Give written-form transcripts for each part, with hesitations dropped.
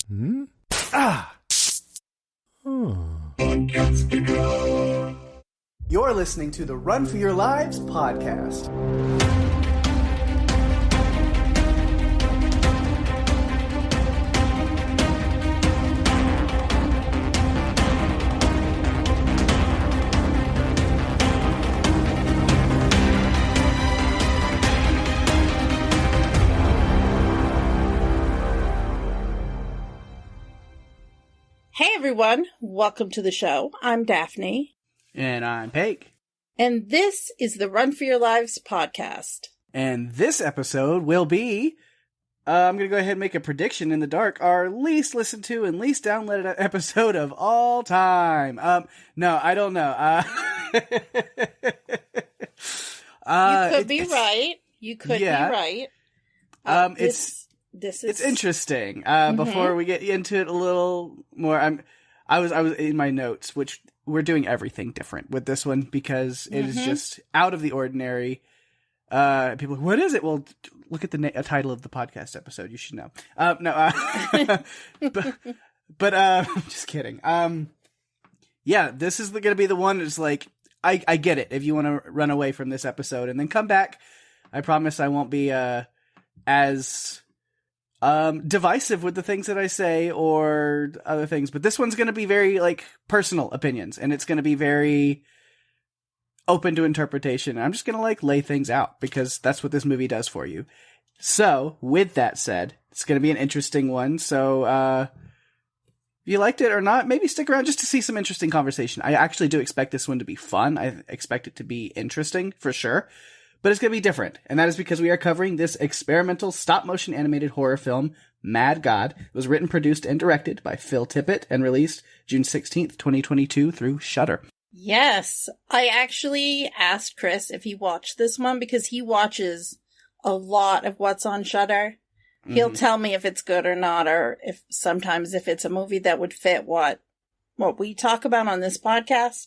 Hmm? Ah! You're listening to the Run for Your Lives podcast. Hey everyone, welcome to the show. I'm Daphne. And I'm Pake. And this is the Run for Your Lives podcast. And this episode will be, I'm going to go ahead and make a prediction in the dark, our least listened to and least downloaded episode of all time. No, I don't know. You could be right. You could be right. It's interesting. Before we get into it a little more, I was in my notes, which we're doing everything different with this one because it is just out of the ordinary. People are like, what is it? Well, look at the title of the podcast episode. You should know. But just kidding. Yeah, this is going to be the one that's like, I get it. If you want to run away from this episode and then come back, I promise I won't be as divisive with the things that I say or other things, but this one's going to be very like personal opinions, and it's going to be very open to interpretation. I'm just going to like lay things out because that's what this movie does for you. So with that said, it's going to be an interesting one. So, if you liked it or not, maybe stick around just to see some interesting conversation. I actually do expect this one to be fun. I expect it to be interesting for sure. But it's going to be different, and that is because we are covering this experimental stop-motion animated horror film, Mad God. It was written, produced, and directed by Phil Tippett and released June 16th, 2022 through Shudder. Yes, I actually asked Chris if he watched this one because he watches a lot of what's on Shudder. He'll tell me if it's good or not, or if sometimes if it's a movie that would fit what we talk about on this podcast.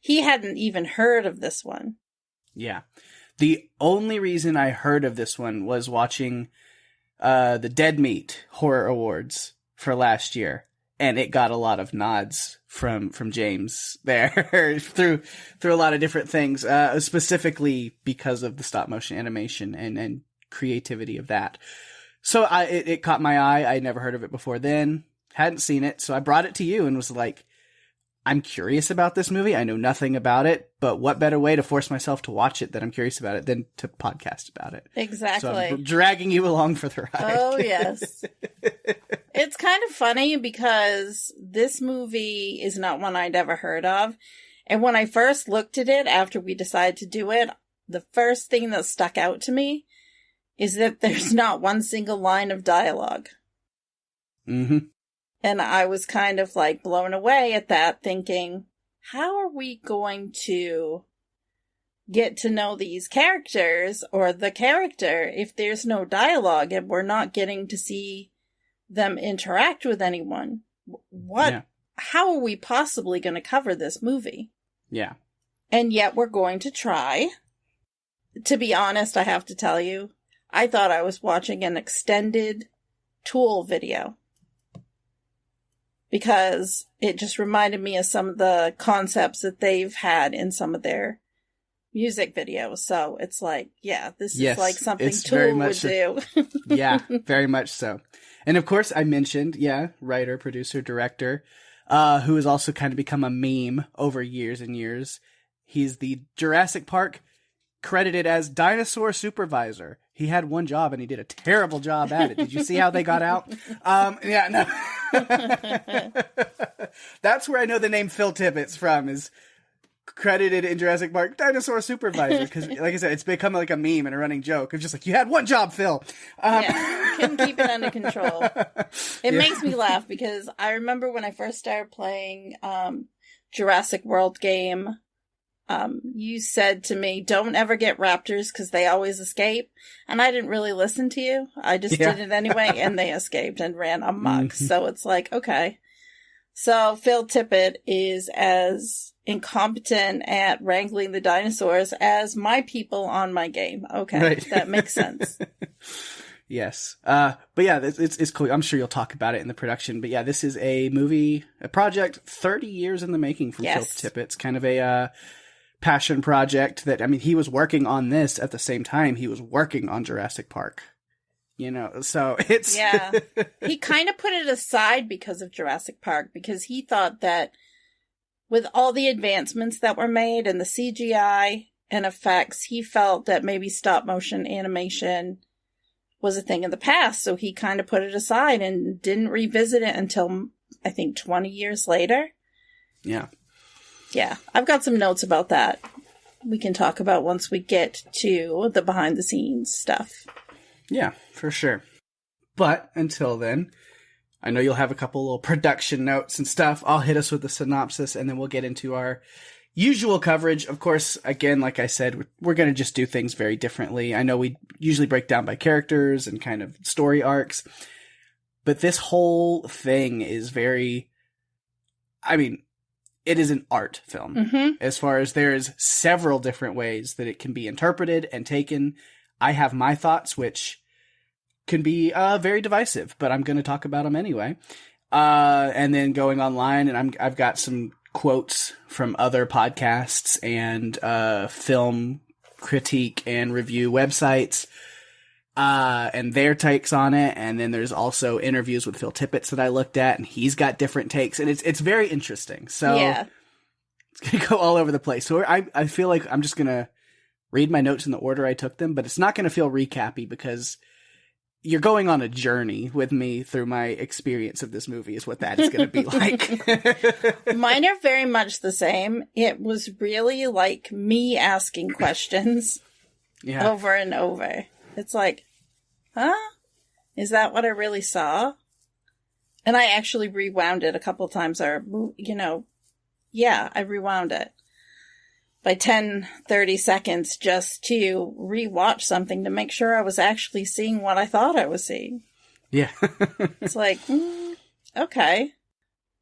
He hadn't even heard of this one. Yeah. The only reason I heard of this one was watching the Dead Meat Horror Awards for last year, and it got a lot of nods from James there through a lot of different things, specifically because of the stop motion animation and creativity of that. So it caught my eye. I had never heard of it before then, hadn't seen it, so I brought it to you and was like, I'm curious about this movie. I know nothing about it, but what better way to force myself to watch it that I'm curious about it than to podcast about it? Exactly. So I'm dragging you along for the ride. Oh, yes. It's kind of funny because this movie is not one I'd ever heard of. And when I first looked at it after we decided to do it, the first thing that stuck out to me is that there's not one single line of dialogue. Mm-hmm. And I was kind of like blown away at that, thinking, how are we going to get to know these characters or the character if there's no dialogue and we're not getting to see them interact with anyone? How are we possibly going to cover this movie? Yeah. And yet we're going to try. To be honest, I have to tell you, I thought I was watching an extended Tool video. Because it just reminded me of some of the concepts that they've had in some of their music videos. So it's like, yeah, this is like something Tool would do. Yeah, very much so. And of course, I mentioned, writer, producer, director, who has also kind of become a meme over years and years. He's the Jurassic Park credited as dinosaur supervisor. He had one job and he did a terrible job at it. Did you see how they got out? No. That's where I know the name Phil Tippett's from, is credited in Jurassic Park dinosaur supervisor. Because, like I said, it's become like a meme and a running joke. It's just like, you had one job, Phil. Couldn't keep it under control. It makes me laugh because I remember when I first started playing Jurassic World game, you said to me, don't ever get raptors because they always escape. And I didn't really listen to you. I just did it anyway, and they escaped and ran amok. So it's like, okay. So Phil Tippett is as incompetent at wrangling the dinosaurs as my people on my game. Okay, right. That makes sense. Yes. But yeah, it's cool. I'm sure you'll talk about it in the production. But yeah, this is a project 30 years in the making from Phil Tippett. It's kind of a passion project that, I mean, he was working on this at the same time he was working on Jurassic Park. You know, so it's... Yeah. He kind of put it aside because of Jurassic Park, because he thought that with all the advancements that were made and the CGI and effects, he felt that maybe stop motion animation was a thing of the past. So he kind of put it aside and didn't revisit it until, I think, 20 years later. Yeah. Yeah. I've got some notes about that we can talk about once we get to the behind the scenes stuff. Yeah, for sure. But until then, I know you'll have a couple little production notes and stuff. I'll hit us with the synopsis, and then we'll get into our usual coverage. Of course, again, like I said, we're going to just do things very differently. I know we usually break down by characters and kind of story arcs, but this whole thing is very... I mean, it is an art film. Mm-hmm. As far as there's several different ways that it can be interpreted and taken. I have my thoughts, which can be very divisive, but I'm going to talk about them anyway. And then going online, and I've got some quotes from other podcasts and film critique and review websites, and their takes on it. And then there's also interviews with Phil Tippett that I looked at, and he's got different takes, and it's very interesting. So yeah. It's going to go all over the place. So I feel like I'm just going to read my notes in the order I took them, but it's not going to feel recappy because you're going on a journey with me through my experience of this movie is what that is going to be like. Mine are very much the same. It was really like me asking questions over and over. It's like, huh? Is that what I really saw? And I actually rewound it a couple times, or, you know, I rewound it by 10, 30 seconds just to rewatch something to make sure I was actually seeing what I thought I was seeing. Yeah. It's like, okay.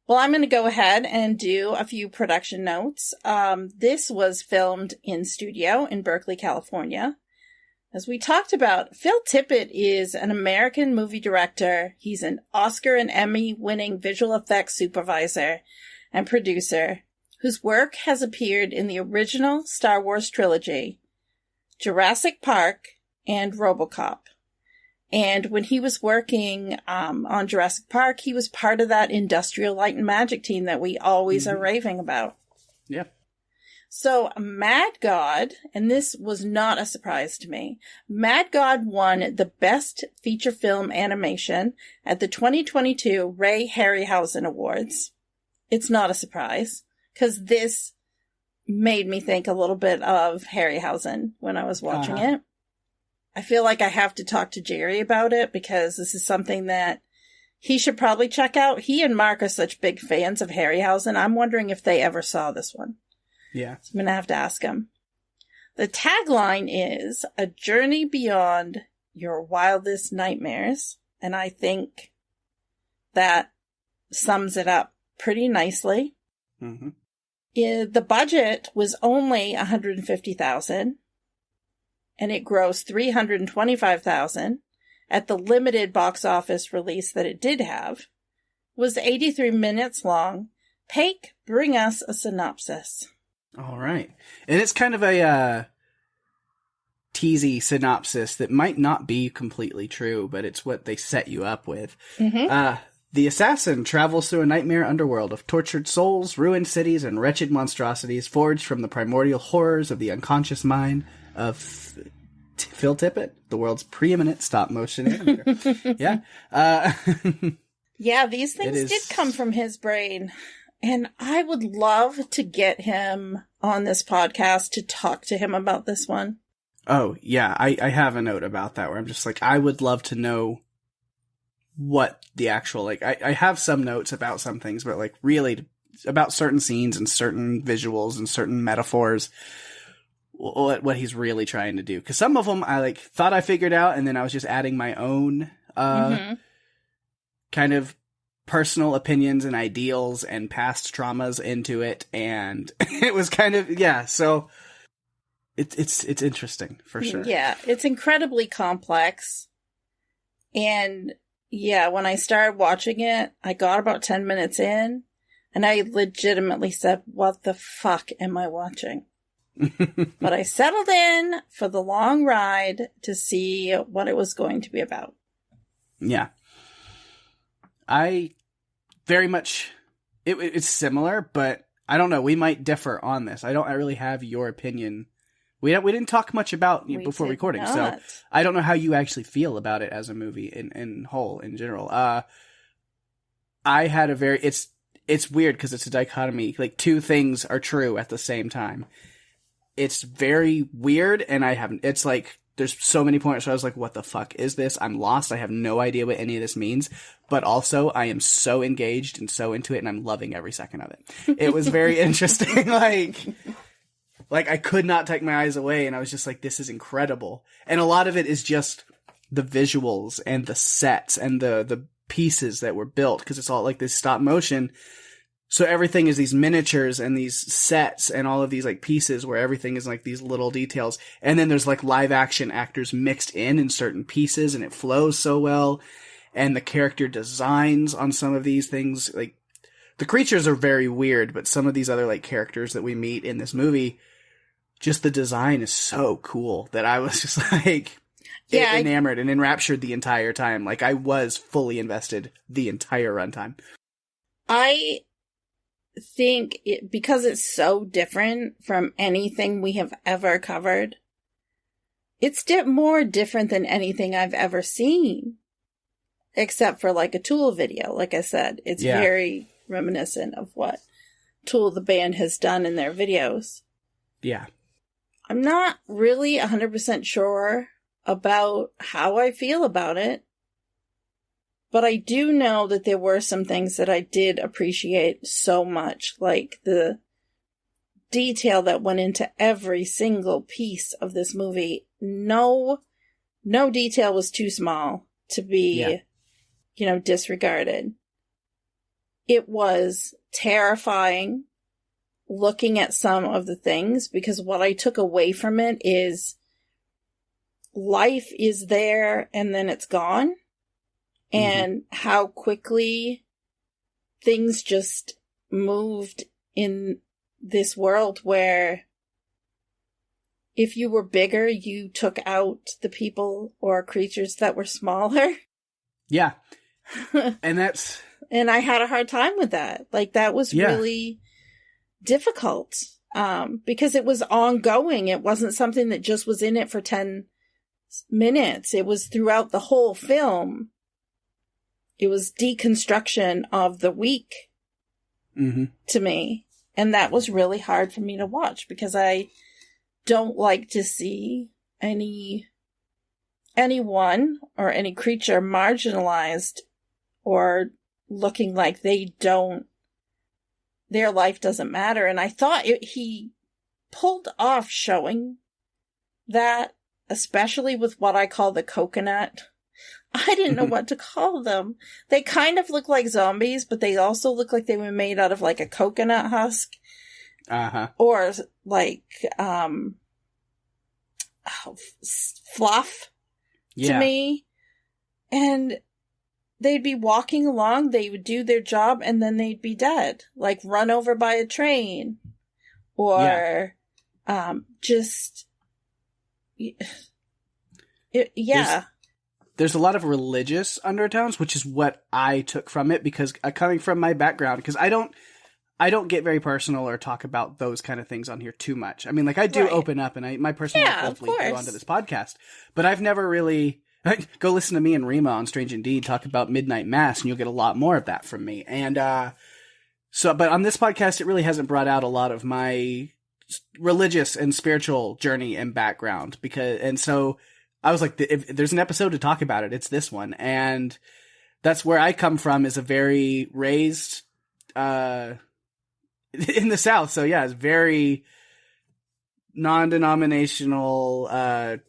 Well, I'm going to go ahead and do a few production notes. This was filmed in studio in Berkeley, California. As we talked about, Phil Tippett is an American movie director. He's an Oscar and Emmy-winning visual effects supervisor and producer, whose work has appeared in the original Star Wars trilogy, Jurassic Park, and RoboCop. And when he was working on Jurassic Park, he was part of that Industrial Light and Magic team that we always are raving about. Yeah. So Mad God, and this was not a surprise to me, Mad God won the Best Feature Film Animation at the 2022 Ray Harryhausen Awards. It's not a surprise, because this made me think a little bit of Harryhausen when I was watching it. I feel like I have to talk to Jerry about it, because this is something that he should probably check out. He and Mark are such big fans of Harryhausen. I'm wondering if they ever saw this one. Yeah. So I'm going to have to ask him. The tagline is, "A journey beyond your wildest nightmares." And I think that sums it up pretty nicely. Mm-hmm. The budget was only $150,000, and it grossed $325,000 at the limited box office release that it did have. Was 83 minutes long. Pake, bring us a synopsis. All right. And it's kind of a teasy synopsis that might not be completely true, but it's what they set you up with. Mm-hmm. The assassin travels through a nightmare underworld of tortured souls, ruined cities, and wretched monstrosities forged from the primordial horrors of the unconscious mind of Phil Tippett, the world's preeminent stop-motion animator. Yeah. Yeah, these things did come from his brain. And I would love to get him on this podcast to talk to him about this one. Oh, yeah. I have a note about that where I'm just like, I would love to know what the actual, like, I have some notes about some things, but like really about certain scenes and certain visuals and certain metaphors, what he's really trying to do. Because some of them I like thought I figured out, and then I was just adding my own kind of personal opinions and ideals and past traumas into it, and it was kind of so it's interesting for sure. Yeah, it's incredibly complex, And yeah, when I started watching it, I got about 10 minutes in and I legitimately said, what the fuck am I watching? But I settled in for the long ride to see what it was going to be about. Yeah. I very much, it's similar, but I don't know. We might differ on this. I really have your opinion. We didn't talk much about it before recording, so I don't know how you actually feel about it as a movie in whole, in general. I had a very, it's weird because it's a dichotomy. Like, two things are true at the same time. It's very weird, and it's like, there's so many points where I was like, what the fuck is this? I'm lost. I have no idea what any of this means. But also, I am so engaged and so into it, and I'm loving every second of it. It was very interesting. Like, I could not take my eyes away, and I was just like, this is incredible. And a lot of it is just the visuals and the sets and the pieces that were built, because it's all like this stop motion. So everything is these miniatures and these sets and all of these like pieces where everything is like these little details. And then there's like live action actors mixed in certain pieces, and it flows so well. And the character designs on some of these things, like the creatures are very weird, but some of these other like characters that we meet in this movie, just the design is so cool that I was just like enamored and enraptured the entire time. Like, I was fully invested the entire runtime. I think because it's so different from anything we have ever covered, it's more different than anything I've ever seen, except for like a Tool video. Like I said, it's very reminiscent of what Tool the band has done in their videos. Yeah. I'm not really 100% sure about how I feel about it, but I do know that there were some things that I did appreciate so much, like the detail that went into every single piece of this movie. No detail was too small to be, disregarded. It was terrifying looking at some of the things, because what I took away from it is life is there and then it's gone. And how quickly things just moved in this world where if you were bigger, you took out the people or creatures that were smaller. Yeah. And I had a hard time with that. Like, that was really difficult. Because it was ongoing. It wasn't something that just was in it for 10 minutes. It was throughout the whole film. It was deconstruction of the week to me. And that was really hard for me to watch, because I don't like to see anyone or any creature marginalized or looking like their life doesn't matter. And I thought he pulled off showing that, especially with what I call the coconut. I didn't know what to call them. They kind of look like zombies, but they also look like they were made out of like a coconut husk. Or like, fluff to me. And they'd be walking along, they would do their job, and then they'd be dead. Like run over by a train. Or, There's a lot of religious undertones, which is what I took from it, because coming from my background, because I don't get very personal or talk about those kind of things on here too much. I mean, like, I do open up, and my personal life hopefully go onto this podcast, but I've never really go listen to me and Rima on Strange Indeed talk about Midnight Mass, and you'll get a lot more of that from me. And but on this podcast, it really hasn't brought out a lot of my religious and spiritual journey and background, so I was like, if there's an episode to talk about it, it's this one. And that's where I come from, is a very raised, in the South. So yeah, it's very non-denominational,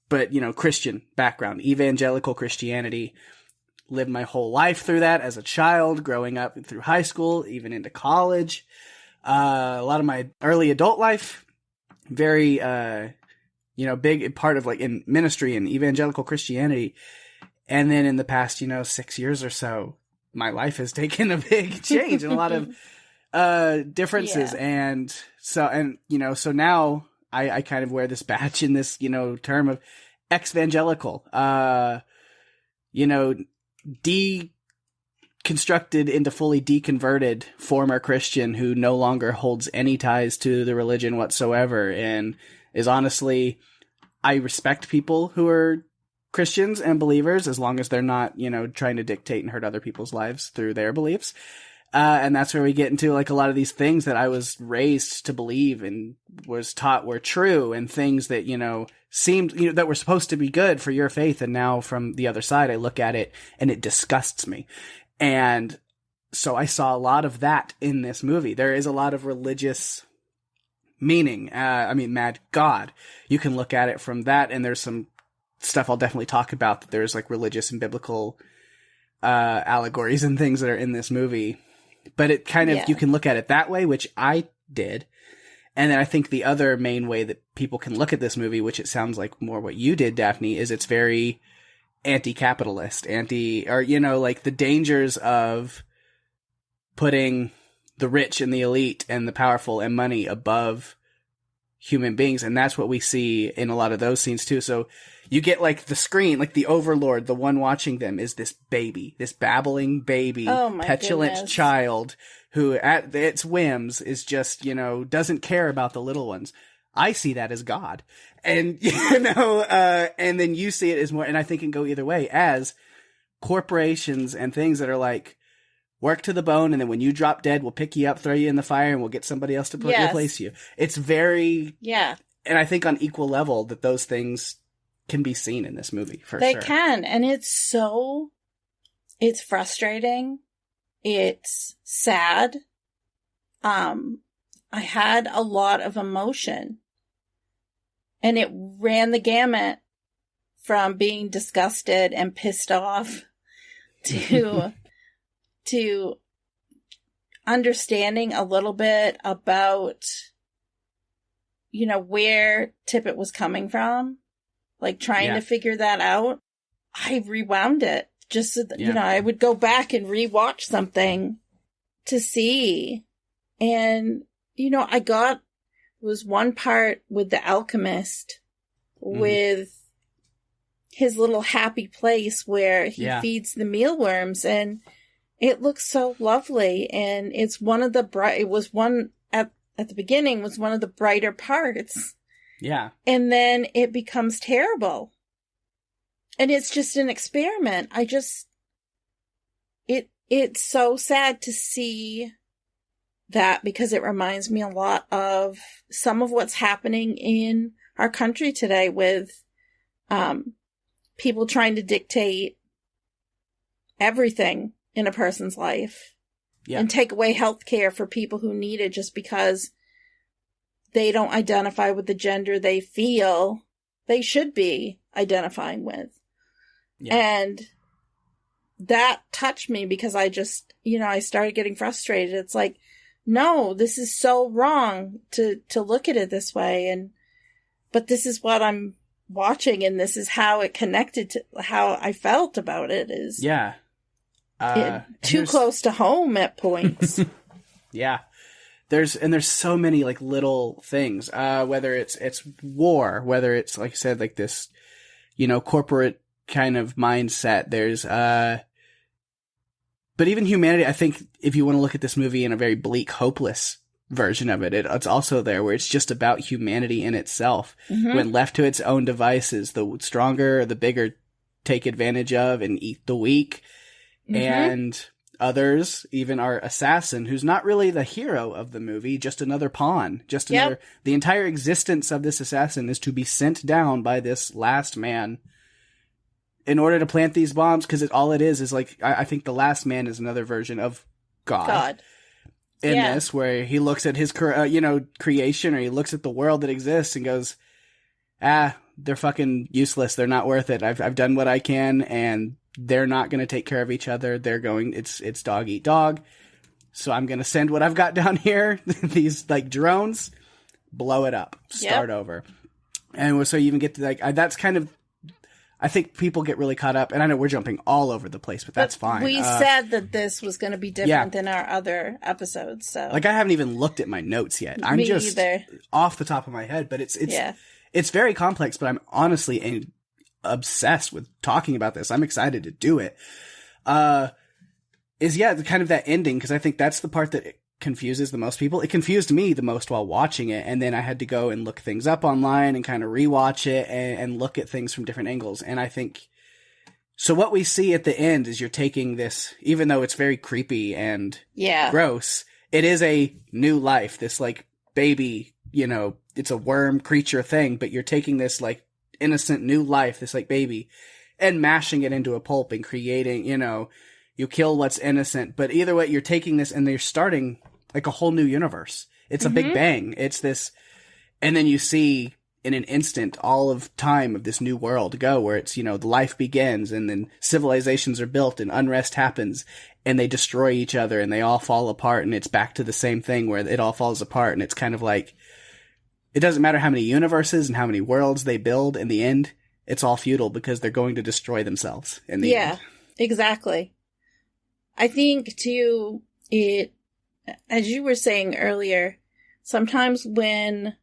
but Christian background, evangelical Christianity. Lived my whole life through that as a child, growing up through high school, even into college. A lot of my early adult life, very, big part of like in ministry and evangelical Christianity. And then in the past, 6 years or so, my life has taken a big change and a lot of differences. Yeah. And so now I kind of wear this badge in this, term of ex-evangelical, deconstructed into fully deconverted former Christian who no longer holds any ties to the religion whatsoever, and is honestly, I respect people who are Christians and believers as long as they're not, trying to dictate and hurt other people's lives through their beliefs. And that's where we get into like a lot of these things that I was raised to believe and was taught were true, and things that, seemed, that were supposed to be good for your faith. And now from the other side, I look at it and it disgusts me. And so I saw a lot of that in this movie. There is a lot of religious meaning. Mad God. You can look at it from that, and there's some stuff I'll definitely talk about that there's like religious and biblical allegories and things that are in this movie. But it kind of, you can look at it that way, which I did. And then I think the other main way that people can look at this movie, which it sounds like more what you did, Daphne, is it's very anti-capitalist, like the dangers of putting the rich and the elite and the powerful and money above human beings. And that's what we see in a lot of those scenes too. So you get like the screen, like the overlord, the one watching them is this baby, this babbling baby, petulant child who at its whims is just, doesn't care about the little ones. I see that as God. And, and then you see it as more, and I think it can go either way, as corporations and things that are like, work to the bone, and then when you drop dead, we'll pick you up, throw you in the fire, and we'll get somebody else to replace you. It's very, and I think on equal level that those things can be seen in this movie for sure. They can, and it's frustrating. It's sad. I had a lot of emotion, and it ran the gamut from being disgusted and pissed off to to understanding a little bit about, where Tippett was coming from, like trying to figure that out. I rewound it just so that, I would go back and rewatch something to see. And, there was one part with the alchemist with his little happy place where he feeds the mealworms, and it looks so lovely. And it's one of the at the beginning was one of the brighter parts. Yeah. And then it becomes terrible. And it's just an experiment. It's so sad to see that, because it reminds me a lot of some of what's happening in our country today with people trying to dictate everything in a person's life and take away health care for people who need it just because they don't identify with the gender they feel they should be identifying with. Yeah. And that touched me because I just, I started getting frustrated. It's like, no, this is so wrong to look at it this way. But this is what I'm watching, and this is how it connected to how I felt about it is. Yeah. Too close to home at points. Yeah. There's so many like little things, whether it's war, whether it's, like I said, like this, corporate kind of mindset. There's, but even humanity, I think if you want to look at this movie in a very bleak, hopeless version of it, it's also there where it's just about humanity in itself. Mm-hmm. When left to its own devices, the stronger, the bigger take advantage of and eat the weak. Mm-hmm. And others, even our assassin, who's not really the hero of the movie, just another pawn, the entire existence of this assassin is to be sent down by this last man in order to plant these bombs, because all it is like, I think the last man is another version of God. In this, where he looks at his, creation, or he looks at the world that exists and goes, they're fucking useless. They're not worth it. I've done what I can, and they're not going to take care of each other. They're going, it's dog eat dog. So I'm going to send what I've got down here, these like drones, blow it up, start over. And so you even get to like, that's kind of, I think people get really caught up, and I know we're jumping all over the place, but that's fine. We said that this was going to be different than our other episodes, so like I haven't even looked at my notes yet. I'm just off the top of my head, but it's very complex. But I'm honestly obsessed with talking about this. I'm excited to do it. Kind of that ending, because I think that's the part that confuses the most people. It confused me the most while watching it, and then I had to go and look things up online and kind of rewatch it and look at things from different angles. And I think so what we see at the end is you're taking this, even though it's very creepy and gross, it is a new life, this like baby, it's a worm creature thing, but you're taking this like innocent new life, this like baby, and mashing it into a pulp and creating, you kill what's innocent. But either way, you're taking this and they're starting like a whole new universe. It's a big bang. It's this, and then you see in an instant all of time of this new world go, where it's, the life begins and then civilizations are built and unrest happens and they destroy each other and they all fall apart, and it's back to the same thing where it all falls apart. And it's kind of like, it doesn't matter how many universes and how many worlds they build, in the end, it's all futile because they're going to destroy themselves in the end. Yeah, exactly. I think too, as you were saying earlier, sometimes when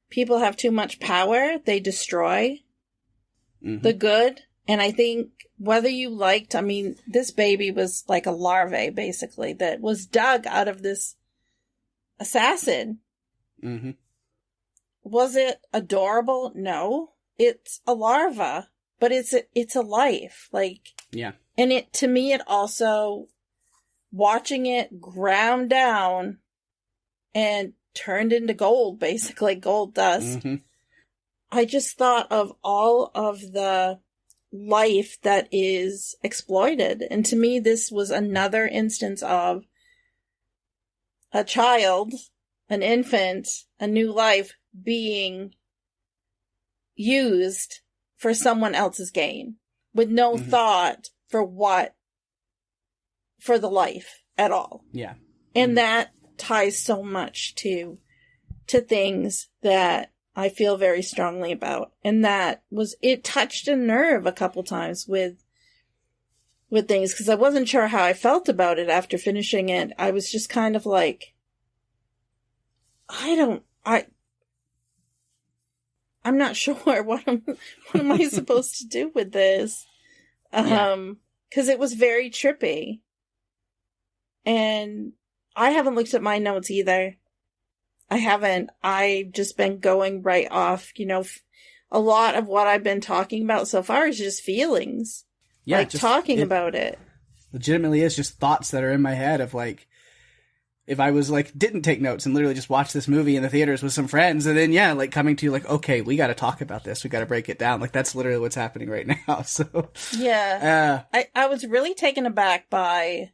people have too much power, they destroy the good. And I think whether you liked, this baby was like a larvae, basically, that was dug out of this assassin. Mm-hmm. Was it adorable? No. It's a larva, but it's a life. And to me, it also, watching it ground down and turned into gold, basically gold dust. Mm-hmm. I just thought of all of the life that is exploited. And to me, this was another instance of a child, an infant, a new life being used for someone else's gain with no thought for the life at all. Yeah. And that ties so much to things that I feel very strongly about. And it touched a nerve a couple times with things, because I wasn't sure how I felt about it after finishing it. I was just kind of like, I'm not sure what am I supposed to do with this? Because it was very trippy. And I haven't looked at my notes either. I haven't. I've just been going right off, a lot of what I've been talking about so far is just feelings. Yeah. Like talking about it. Legitimately is just thoughts that are in my head of like, if I was like, didn't take notes and literally just watched this movie in the theaters with some friends, and then, coming to you like, okay, we got to talk about this. We got to break it down. Like, that's literally what's happening right now. So, yeah. I was really taken aback by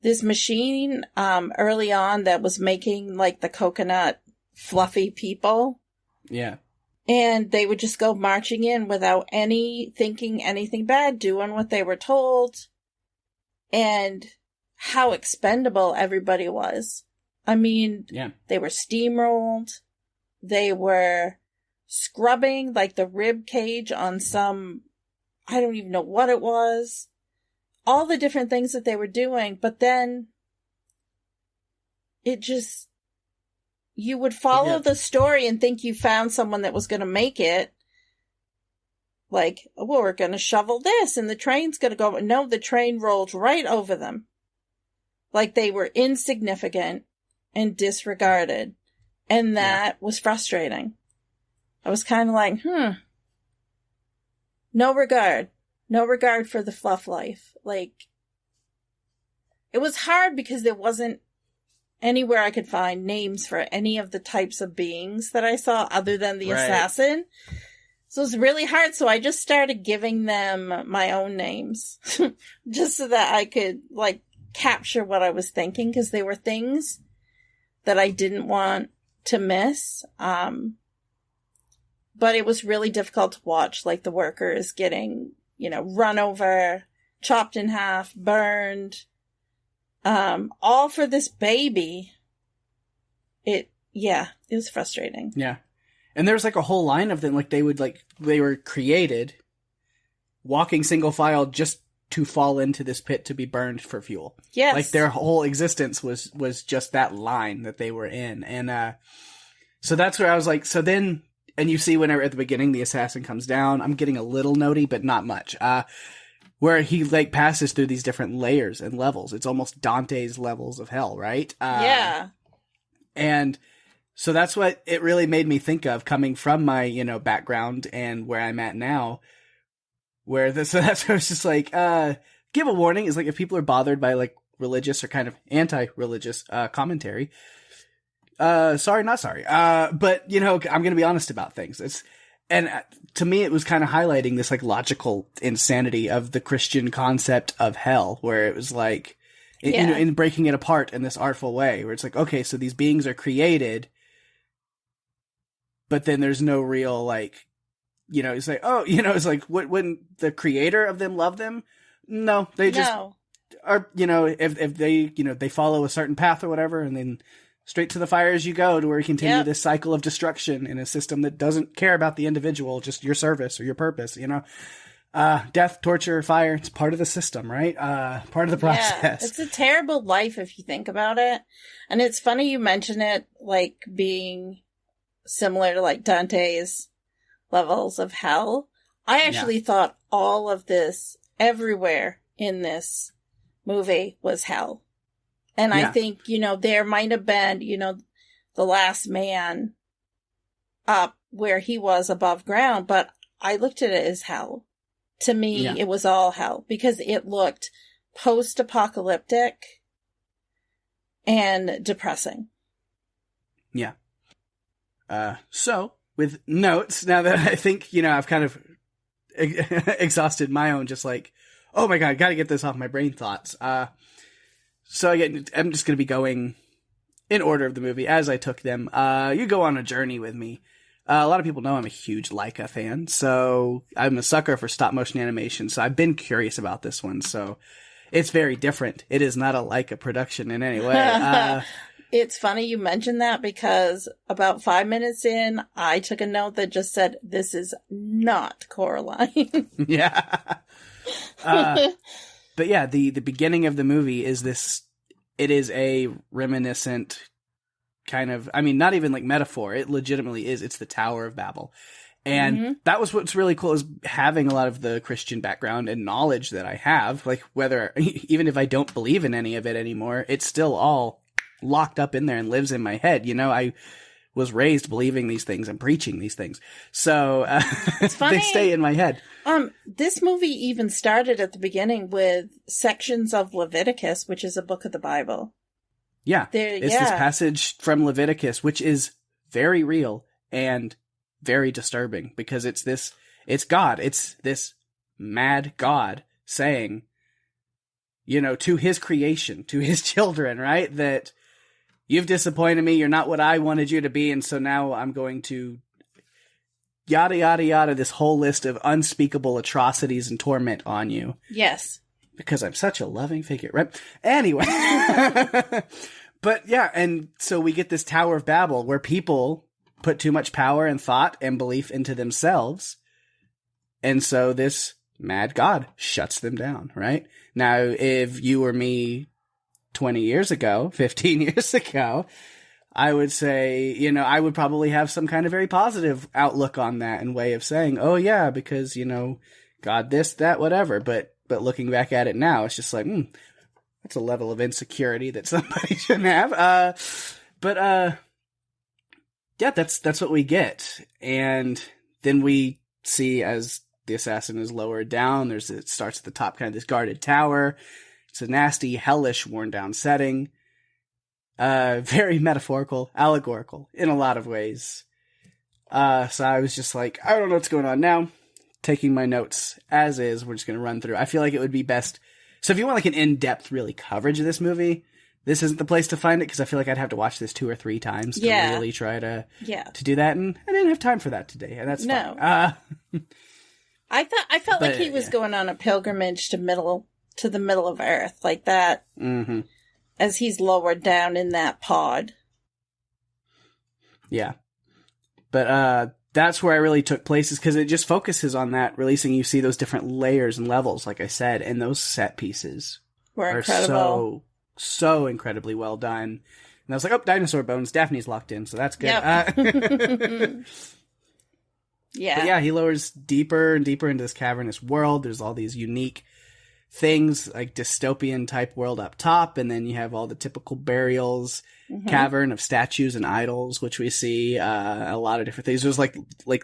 this machine, early on that was making like the coconut fluffy people. Yeah. And they would just go marching in without thinking anything bad, doing what they were told. And how expendable everybody was. They were steamrolled. They were scrubbing like the rib cage on some, I don't even know what it was. All the different things that they were doing. But then you would follow the story and think you found someone that was going to make it. Like, well, we're going to shovel this and the train's going to go. No, the train rolled right over them. Like they were insignificant and disregarded. And that was frustrating. I was kind of like, no regard. No regard for the fluff life. Like, it was hard because there wasn't anywhere I could find names for any of the types of beings that I saw other than the assassin. So it was really hard. So I just started giving them my own names just so that I could like capture what I was thinking, because they were things that I didn't want to miss. But it was really difficult to watch, like the workers getting, run over, chopped in half, burned, all for this baby. It was frustrating. Yeah. And there's like a whole line of them, like they were created walking single file just to fall into this pit to be burned for fuel. Yes. Like their whole existence was just that line that they were in. And so that's where I was like, so then, and you see whenever at the beginning the assassin comes down, I'm getting a little notey, but not much. Where he like passes through these different layers and levels. It's almost Dante's levels of hell, right? Yeah. And so that's what it really made me think of, coming from my, you know, background and where I'm at now. So that's where I was just like, give a warning is like, if people are bothered by like religious or kind of anti-religious commentary, sorry, not sorry. But you know, I'm going to be honest about things. And to me, it was kind of highlighting this like logical insanity of the Christian concept of hell, where it was like, you know, in breaking it apart in this artful way, where it's like, okay, so these beings are created, but then there's no real like, you know, it's like, oh, you know, it's like, wouldn't the creator of them love them? No, they just are, you know, if they, you know, they follow a certain path or whatever, and then straight to the fire as you go, to where you continue this cycle of destruction in a system that doesn't care about the individual, just your service or your purpose, you know? Death, torture, fire, it's part of the system, right? Part of the process. Yeah, it's a terrible life if you think about it. And it's funny you mention it, like, being similar to, like, Dante's levels of hell. I actually thought all of this, everywhere in this movie, was hell. And I think, you know, there might have been, you know, the last man up where he was above ground, but I looked at it as hell. To me, it was all hell, because it looked post-apocalyptic and depressing. Yeah. So, with notes, now that I think, you know, I've kind of exhausted my own, just like, oh my God, gotta get this off my brain thoughts. So again, I'm just going to be going in order of the movie as I took them. You go on a journey with me. A lot of people know I'm a huge Laika fan, so I'm a sucker for stop motion animation. So I've been curious about this one. So it's very different. It is not a Laika production in any way. It's funny you mentioned that, because about 5 minutes in, I took a note that just said, "This is not Coraline." Yeah. But yeah, the beginning of the movie is this, it is a reminiscent kind of, I mean, not even like metaphor, it legitimately is, it's the Tower of Babel. And that was what's really cool, is having a lot of the Christian background and knowledge that I have, like whether, even if I don't believe in any of it anymore, it's still all locked up in there and lives in my head. You know, I was raised believing these things and preaching these things. So It's funny. they stay in my head. This movie even started at the beginning with sections of Leviticus, which is a book of the Bible. Yeah. It's this passage from Leviticus, which is very real and very disturbing, because it's God. It's this mad God saying, you know, to his creation, to his children, right? That you've disappointed me. You're not what I wanted you to be. And so now I'm going to yada, yada, yada, this whole list of unspeakable atrocities and torment on you. Yes. Because I'm such a loving figure, right? Anyway. But yeah, and so we get this Tower of Babel where people put too much power and thought and belief into themselves. And so this mad God shuts them down, right? Now, if you were me 20 years ago, 15 years ago, I would say, you know, I would probably have some kind of very positive outlook on that and way of saying, oh yeah, because, you know, God this, that, whatever. But looking back at it now, it's just like, that's a level of insecurity that somebody shouldn't have. Yeah, that's what we get. And then we see, as the assassin is lowered down, it starts at the top, kind of this guarded tower. It's a nasty, hellish, worn down setting. Very metaphorical, allegorical in a lot of ways. So I was just like, I don't know what's going on now. Taking my notes as is. We're just going to run through. I feel like it would be best. So if you want like an in-depth really coverage of this movie, this isn't the place to find it, because I feel like I'd have to watch this 2 or 3 times to really try to do that. And I didn't have time for that today. And that's fine. I felt like he was going on a pilgrimage to the middle of Earth, like that, as he's lowered down in that pod. Yeah. But that's where I really took places, because it just focuses on that releasing. You see those different layers and levels, like I said, and those set pieces Were are so incredibly well done. And I was like, oh, dinosaur bones. Daphne's locked in, so that's good. Yep. Yeah. But yeah, he lowers deeper and deeper into this cavernous world. There's all these unique things, like dystopian type world up top, and then you have all the typical burials, cavern of statues and idols, which we see a lot of different things. There's like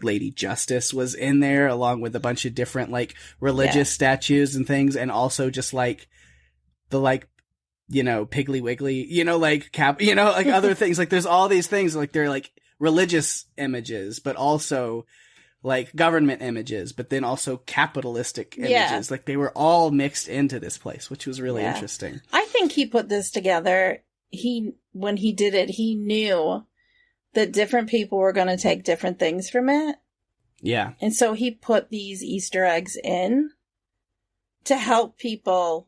Lady Justice was in there, along with a bunch of different like religious statues and things, and also just like the Piggly Wiggly, like like other things. Like there's all these things, like they're like religious images, but also like government images, but then also capitalistic images. Yeah. Like they were all mixed into this place, which was really interesting. I think he put this together. When he did it, he knew that different people were going to take different things from it. Yeah. And so he put these Easter eggs in to help people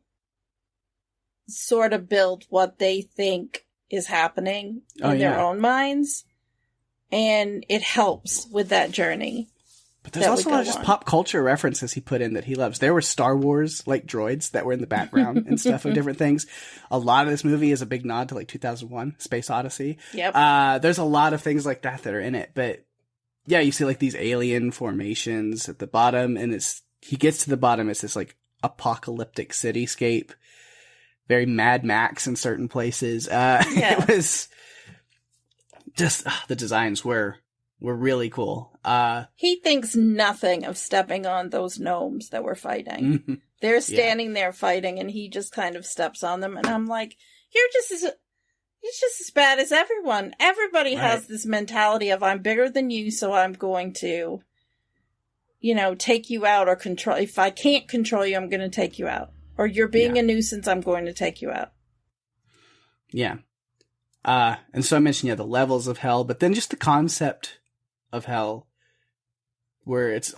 sort of build what they think is happening in their own minds. And it helps with that journey. But there's also a lot of just pop culture references he put in that he loves. There were Star Wars like droids that were in the background and stuff of different things. A lot of this movie is a big nod to like 2001 Space Odyssey. Yep. There's a lot of things like that are in it. But yeah, you see like these alien formations at the bottom, and he gets to the bottom, it's this like apocalyptic cityscape. Very Mad Max in certain places. It was just, the designs were really cool. He thinks nothing of stepping on those gnomes that were fighting. Mm-hmm. They're standing there fighting, and he just kind of steps on them. And I'm like, he's just as bad as everyone. Everybody has this mentality of, I'm bigger than you, so I'm going to, take you out or control. If I can't control you, I'm going to take you out. Or you're being a nuisance, I'm going to take you out. Yeah. And so I mentioned, the levels of hell, but then just the concept of hell, where it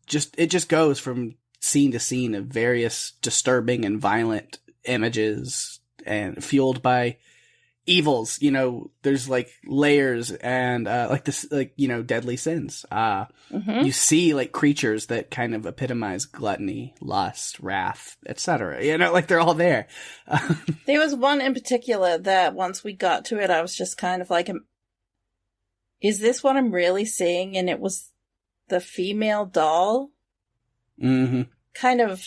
just goes from scene to scene of various disturbing and violent images, and fueled by evils. There's like layers and like this, like deadly sins. You see like creatures that kind of epitomize gluttony, lust, wrath, etc. Like they're all there. There was one in particular that once we got to it, I was just kind of like, is this what I'm really seeing? And it was the female doll, kind of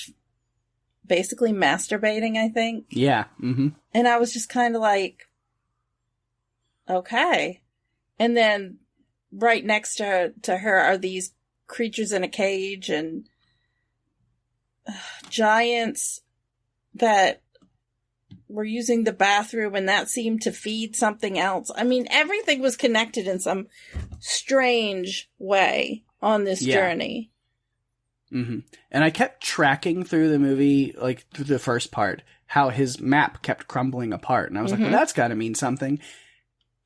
basically masturbating, I think. Yeah. And I was just kind of like, okay. And then right next to her are these creatures in a cage and giants that were using the bathroom, and that seemed to feed something else. I mean, everything was connected in some strange way on this journey. And I kept tracking through the movie, like through the first part, how his map kept crumbling apart. And I was like, well, that's got to mean something.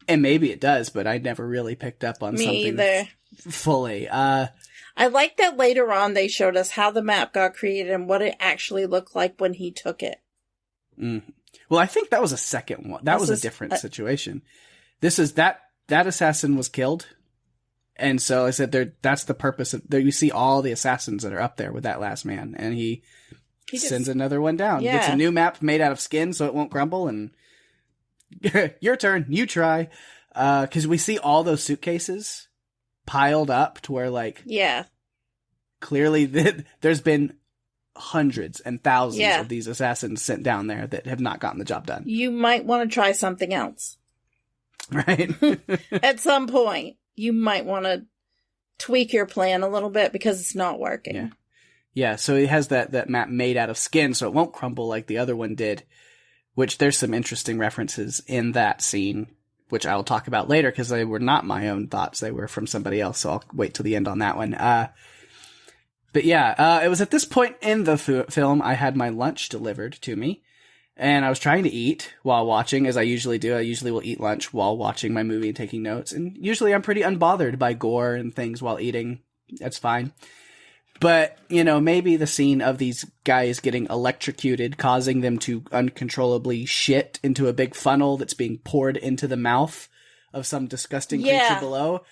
And maybe it does, but I never really picked up on something either. Fully. I like that later on they showed us how the map got created and what it actually looked like when he took it. Well, I think that was a second one. That was a different situation. This is that assassin was killed. And so I said, that's the purpose of there. You see all the assassins that are up there with that last man, and he sends another one down. Yeah. Gets a new map made out of skin so it won't crumble, and your turn, you try. Because we see all those suitcases piled up to where, like, clearly there's been hundreds and thousands of these assassins sent down there that have not gotten the job done. You might want to try something else. Right? At some point, you might want to tweak your plan a little bit because it's not working. Yeah, so he has that map made out of skin so it won't crumble like the other one did, which there's some interesting references in that scene, which I will talk about later because they were not my own thoughts. They were from somebody else, so I'll wait till the end on that one. But yeah, it was at this point in the film I had my lunch delivered to me, and I was trying to eat while watching, as I usually do. I usually will eat lunch while watching my movie and taking notes, and usually I'm pretty unbothered by gore and things while eating. That's fine. But, maybe the scene of these guys getting electrocuted, causing them to uncontrollably shit into a big funnel that's being poured into the mouth of some disgusting creature below,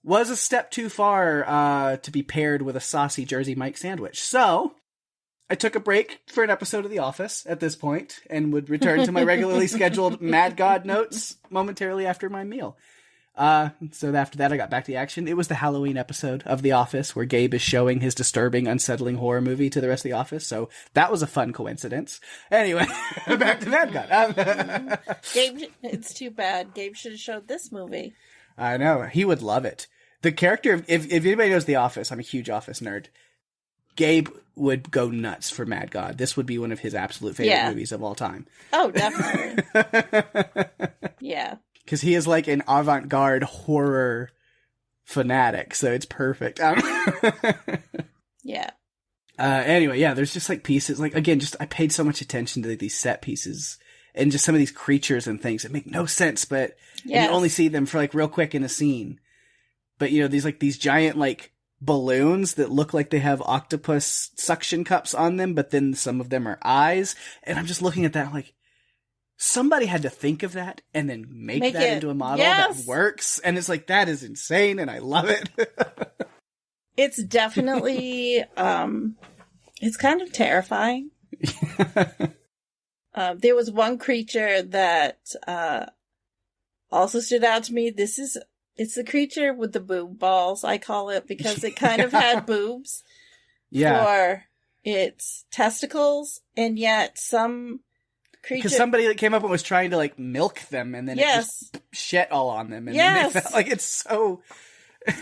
was a step too far to be paired with a saucy Jersey Mike sandwich. So I took a break for an episode of The Office at this point and would return to my regularly scheduled Mad God notes momentarily after my meal. So after that, I got back to the action. It was the Halloween episode of The Office where Gabe is showing his disturbing, unsettling horror movie to the rest of the office. So that was a fun coincidence. Anyway, back to Mad God. Gabe, it's too bad. Gabe should have showed this movie. I know. He would love it. The character, if anybody knows The Office, I'm a huge Office nerd. Gabe would go nuts for Mad God. This would be one of his absolute favorite movies of all time. Oh, definitely. Yeah. Because he is like an avant-garde horror fanatic, so it's perfect. Yeah. Anyway, yeah, there's just like pieces, like, again, just I paid so much attention to these set pieces and just some of these creatures and things that make no sense, but and you only see them for like real quick in a scene. But, you know, these giant like balloons that look like they have octopus suction cups on them, but then some of them are eyes. And I'm just looking at that like, somebody had to think of that and then make that into a model that works. And it's like, that is insane, and I love it. It's definitely, it's kind of terrifying. There was one creature that also stood out to me. It's the creature with the boob balls, I call it, because it kind of had boobs for its testicles, and yet some creature... Because somebody that came up and was trying to, like, milk them, and then it just shit all on them, and then they felt like it's so...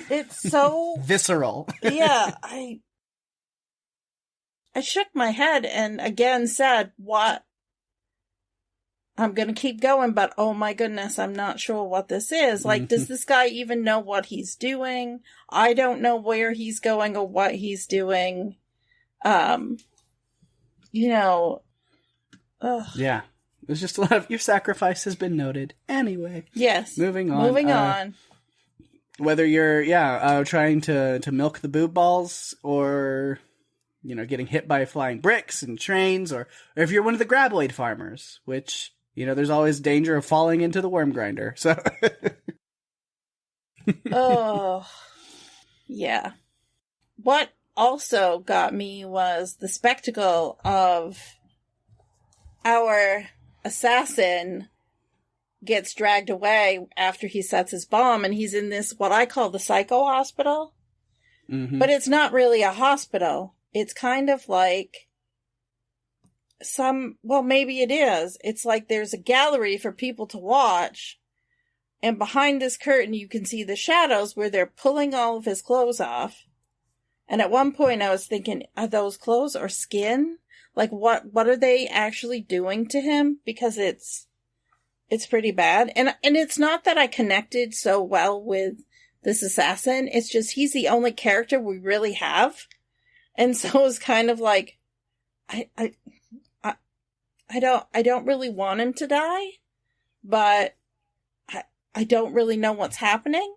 It's so... visceral. Yeah, I shook my head and again said, what? I'm going to keep going, but oh my goodness, I'm not sure what this is. Like, does this guy even know what he's doing? I don't know where he's going or what he's doing. You know, yeah, there's just a lot of, your sacrifice has been noted. Anyway. Yes. Moving on. Moving on. Whether you're, trying to milk the boob balls, or, you know, getting hit by flying bricks and trains, or if you're one of the graboid farmers, which, you know, there's always danger of falling into the worm grinder, so. Oh, yeah. What also got me was the spectacle of our assassin gets dragged away after he sets his bomb, and he's in this, what I call the psycho hospital. Mm-hmm. But it's not really a hospital. It's kind of like maybe it is. It's like there's a gallery for people to watch, and behind this curtain you can see the shadows where they're pulling all of his clothes off. And at one point I was thinking, are those clothes or skin? Like, what are they actually doing to him? Because it's pretty bad. And it's not that I connected so well with this assassin. It's just he's the only character we really have. And so it's kind of like, I don't really want him to die, but I don't really know what's happening.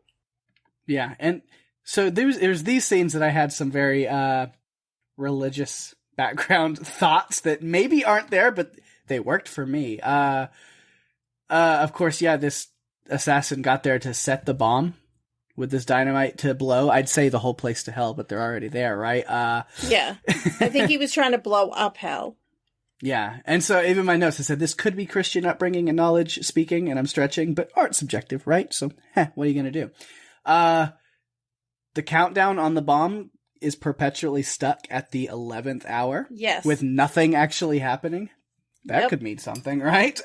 Yeah. And so there's these scenes that I had some very, religious background thoughts that maybe aren't there, but they worked for me. Of course, this assassin got there to set the bomb with this dynamite to blow. I'd say the whole place to hell, but they're already there, right? Yeah. I think he was trying to blow up hell. Yeah. And so even my notes, I said, this could be Christian upbringing and knowledge speaking, and I'm stretching, but art's subjective, right? So, what are you going to do? The countdown on the bomb is perpetually stuck at the 11th hour. Yes. With nothing actually happening. That could mean something, right?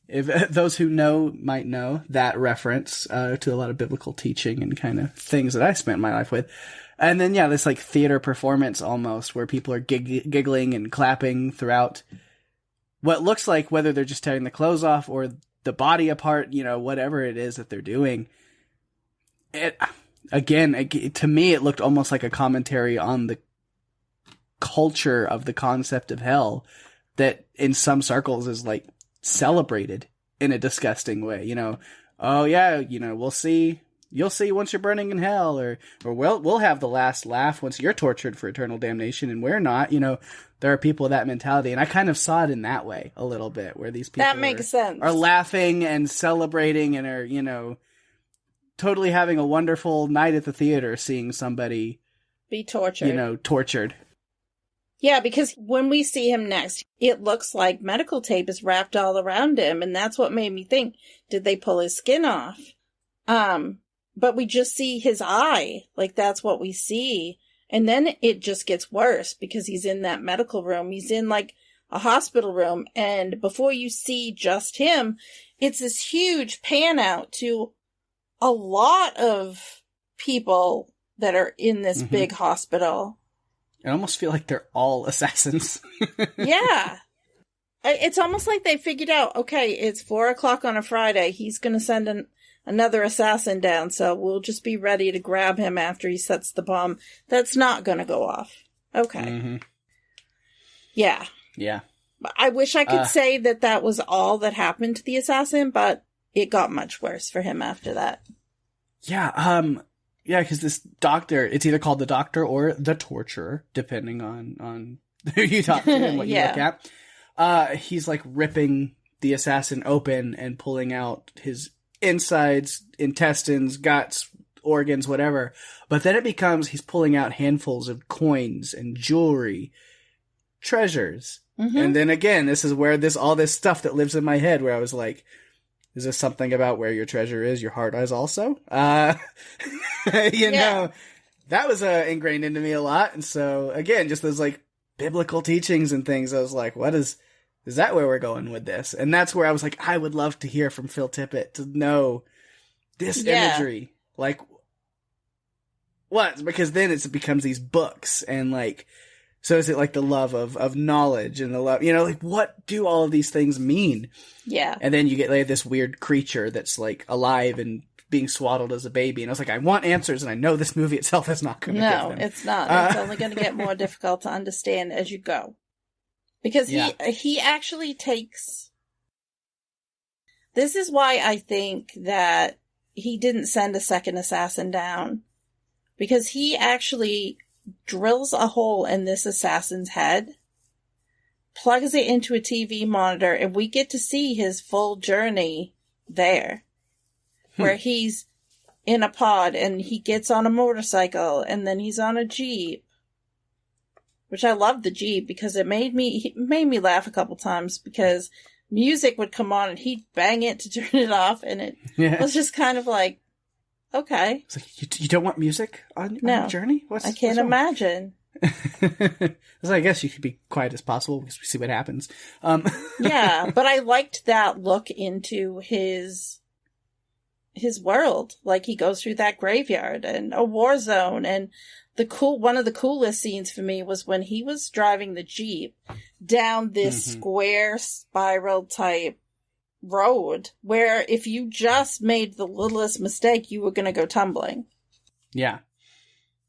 If those who know might know that reference to a lot of biblical teaching and kind of things that I spent my life with. And then, this like theater performance almost where people are giggling and clapping throughout what looks like, whether they're just tearing the clothes off or the body apart, whatever it is that they're doing. To me, it looked almost like a commentary on the culture of the concept of hell that in some circles is like celebrated in a disgusting way. We'll see. You'll see once you're burning in hell, or we'll have the last laugh once you're tortured for eternal damnation and we're not. There are people with that mentality, and I kind of saw it in that way a little bit, where these people that makes sense. Are laughing and celebrating and are, totally having a wonderful night at the theater seeing somebody be tortured. Tortured. Yeah, because when we see him next, it looks like medical tape is wrapped all around him, and that's what made me think, did they pull his skin off? But we just see his eye, like that's what we see. And then it just gets worse because he's in that medical room. He's in like a hospital room. And before you see just him, it's this huge pan out to a lot of people that are in this big hospital. I almost feel like they're all assassins. Yeah. It's almost like they figured out, okay, it's 4:00 on a Friday. He's going to send another assassin down, so we'll just be ready to grab him after he sets the bomb. That's not going to go off. Okay. Mm-hmm. Yeah. Yeah. I wish I could say that was all that happened to the assassin, but it got much worse for him after that. Yeah. Yeah, because this doctor, it's either called the doctor or the torturer, depending on who you talk to and what you look at. He's like ripping the assassin open and pulling out his insides, intestines, guts, organs, whatever. But then it becomes he's pulling out handfuls of coins and jewelry, treasures. Mm-hmm. And then again, this is where all this stuff that lives in my head where I was like, is this something about where your treasure is, your heart is also? You know, that was ingrained into me a lot. And so again, just those like biblical teachings and things, I was like, is that where we're going with this? And that's where I was like, I would love to hear from Phil Tippett to know this imagery. Like, what? Because then it becomes these books and like, so is it like the love of knowledge and the love, like what do all of these things mean? Yeah. And then you get like this weird creature that's like alive and being swaddled as a baby. And I was like, I want answers. And I know this movie itself is not going to give them. No, it's not. It's only going to get more difficult to understand as you go. Because he actually takes... This is why I think that he didn't send a second assassin down. Because he actually drills a hole in this assassin's head, plugs it into a TV monitor, and we get to see his full journey there. Where he's in a pod, and he gets on a motorcycle, and then he's on a Jeep. Which I loved the Jeep because it made me laugh a couple times because music would come on and he'd bang it to turn it off, and it was just kind of like, okay. It's like, you don't want music on your journey? I can't imagine. So I guess you could be quiet as possible because we see what happens. Yeah, but I liked that look into his world. Like he goes through that graveyard and a war zone, and one of the coolest scenes for me was when he was driving the Jeep down this square spiral type road where if you just made the littlest mistake, you were going to go tumbling. Yeah.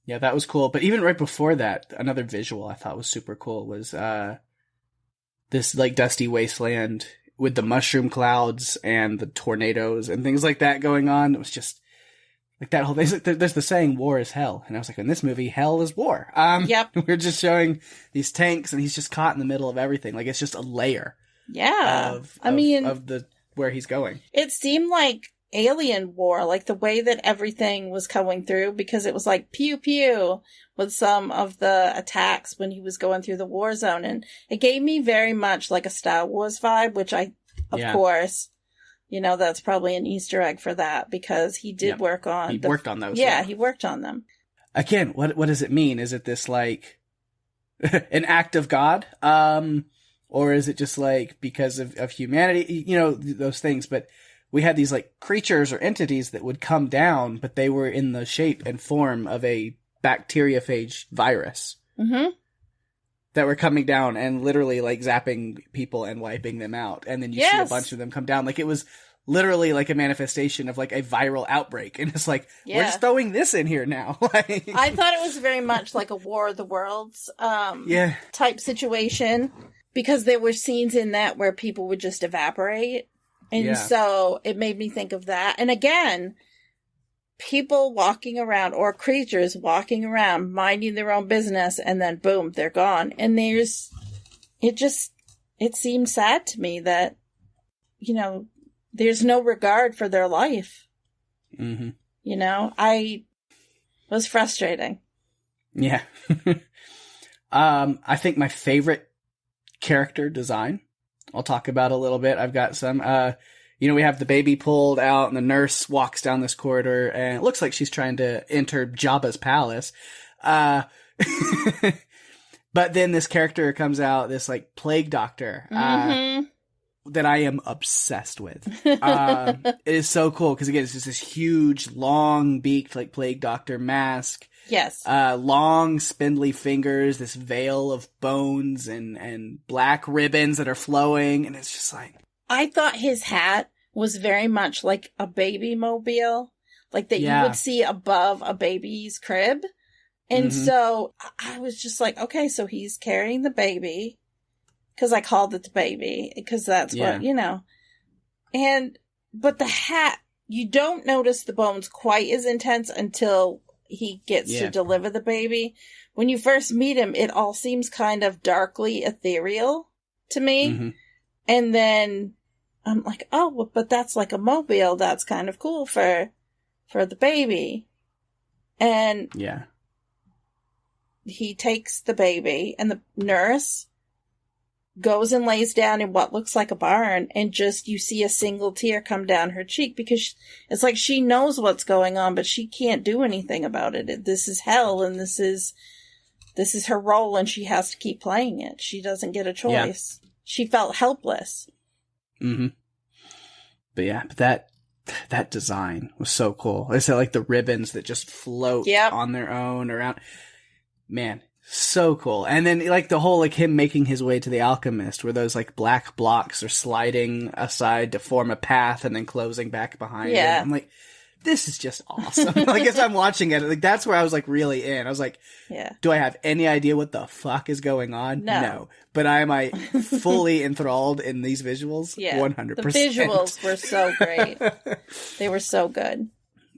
Yeah, that was cool. But even right before that, another visual I thought was super cool was this like dusty wasteland with the mushroom clouds and the tornadoes and things like that going on. It was just like that whole thing. There's the saying, war is hell. And I was like, in this movie, hell is war. Yep. We're just showing these tanks and he's just caught in the middle of everything. Like it's just a layer. Yeah. Of where he's going. It seemed like alien war, like the way that everything was coming through, because it was like pew pew with some of the attacks when he was going through the war zone. And it gave me very much like a Star Wars vibe, which of course, that's probably an Easter egg for that because he did work on... He worked on those. Yeah, he worked on them. Again, what does it mean? Is it this like an act of God? Or is it just like because of humanity? Those things. But we had these like creatures or entities that would come down, but they were in the shape and form of a bacteriophage virus. Mm-hmm. That were coming down and literally like zapping people and wiping them out. And then you see a bunch of them come down. Like it was literally like a manifestation of like a viral outbreak. And it's like, we're just throwing this in here now. I thought it was very much like a War of the Worlds type situation because there were scenes in that where people would just evaporate. And so it made me think of that. And again, people walking around or creatures walking around minding their own business and then boom, they're gone. And it seems sad to me that, there's no regard for their life. Mm-hmm. You know, I was frustrating. Yeah. I think my favorite character design, I'll talk about a little bit. I've got some, we have the baby pulled out and the nurse walks down this corridor and it looks like she's trying to enter Jabba's palace. But then this character comes out, this like plague doctor, that I am obsessed with. It is so cool because again, it's just this huge, long beaked like plague doctor mask. Yes. Long, spindly fingers, this veil of bones and black ribbons that are flowing, and it's just like... I thought his hat was very much like a baby mobile, like that you would see above a baby's crib. And so I was just like, okay, so he's carrying the baby, because I called it the baby, because that's what, but the hat, you don't notice the bones quite as intense until he gets to deliver the baby. When you first meet him, it all seems kind of darkly ethereal to me. And then I'm like, oh, but that's like a mobile. That's kind of cool for the baby. And he takes the baby, and the nurse goes and lays down in what looks like a barn, and just you see a single tear come down her cheek, because it's like she knows what's going on, but she can't do anything about it. This is hell, and this is her role, and she has to keep playing it. She doesn't get a choice. She felt helpless. But that design was so cool. I said, like the ribbons that just float on their own around. Man, so cool. And then like the whole like him making his way to the alchemist, where those like black blocks are sliding aside to form a path and then closing back behind him. I'm like, this is just awesome. Like as I'm watching it, like that's where I was like really in. I was like, do I have any idea what the fuck is going on? No. But am I fully enthralled in these visuals? 100%. The visuals were so great. They were so good.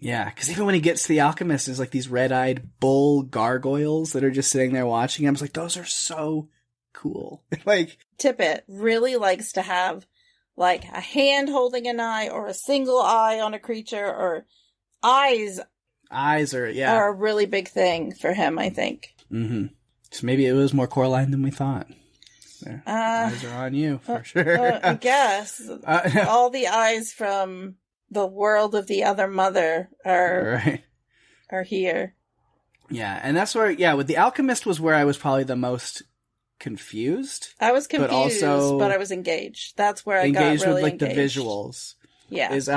Yeah, because even when he gets to the alchemist, there's like these red-eyed bull gargoyles that are just sitting there watching him. I was like, those are so cool. Like Tippett really likes to have like a hand holding an eye, or a single eye on a creature, or eyes. Eyes are a really big thing for him, I think. So maybe it was more Coraline than we thought. Eyes are on you for sure. I guess all the eyes from the world of the other mother are here. Yeah, and that's where, with the alchemist was where I was probably the most confused. I was confused, but I was engaged. That's where I got really with like engaged. The visuals. Yeah. Is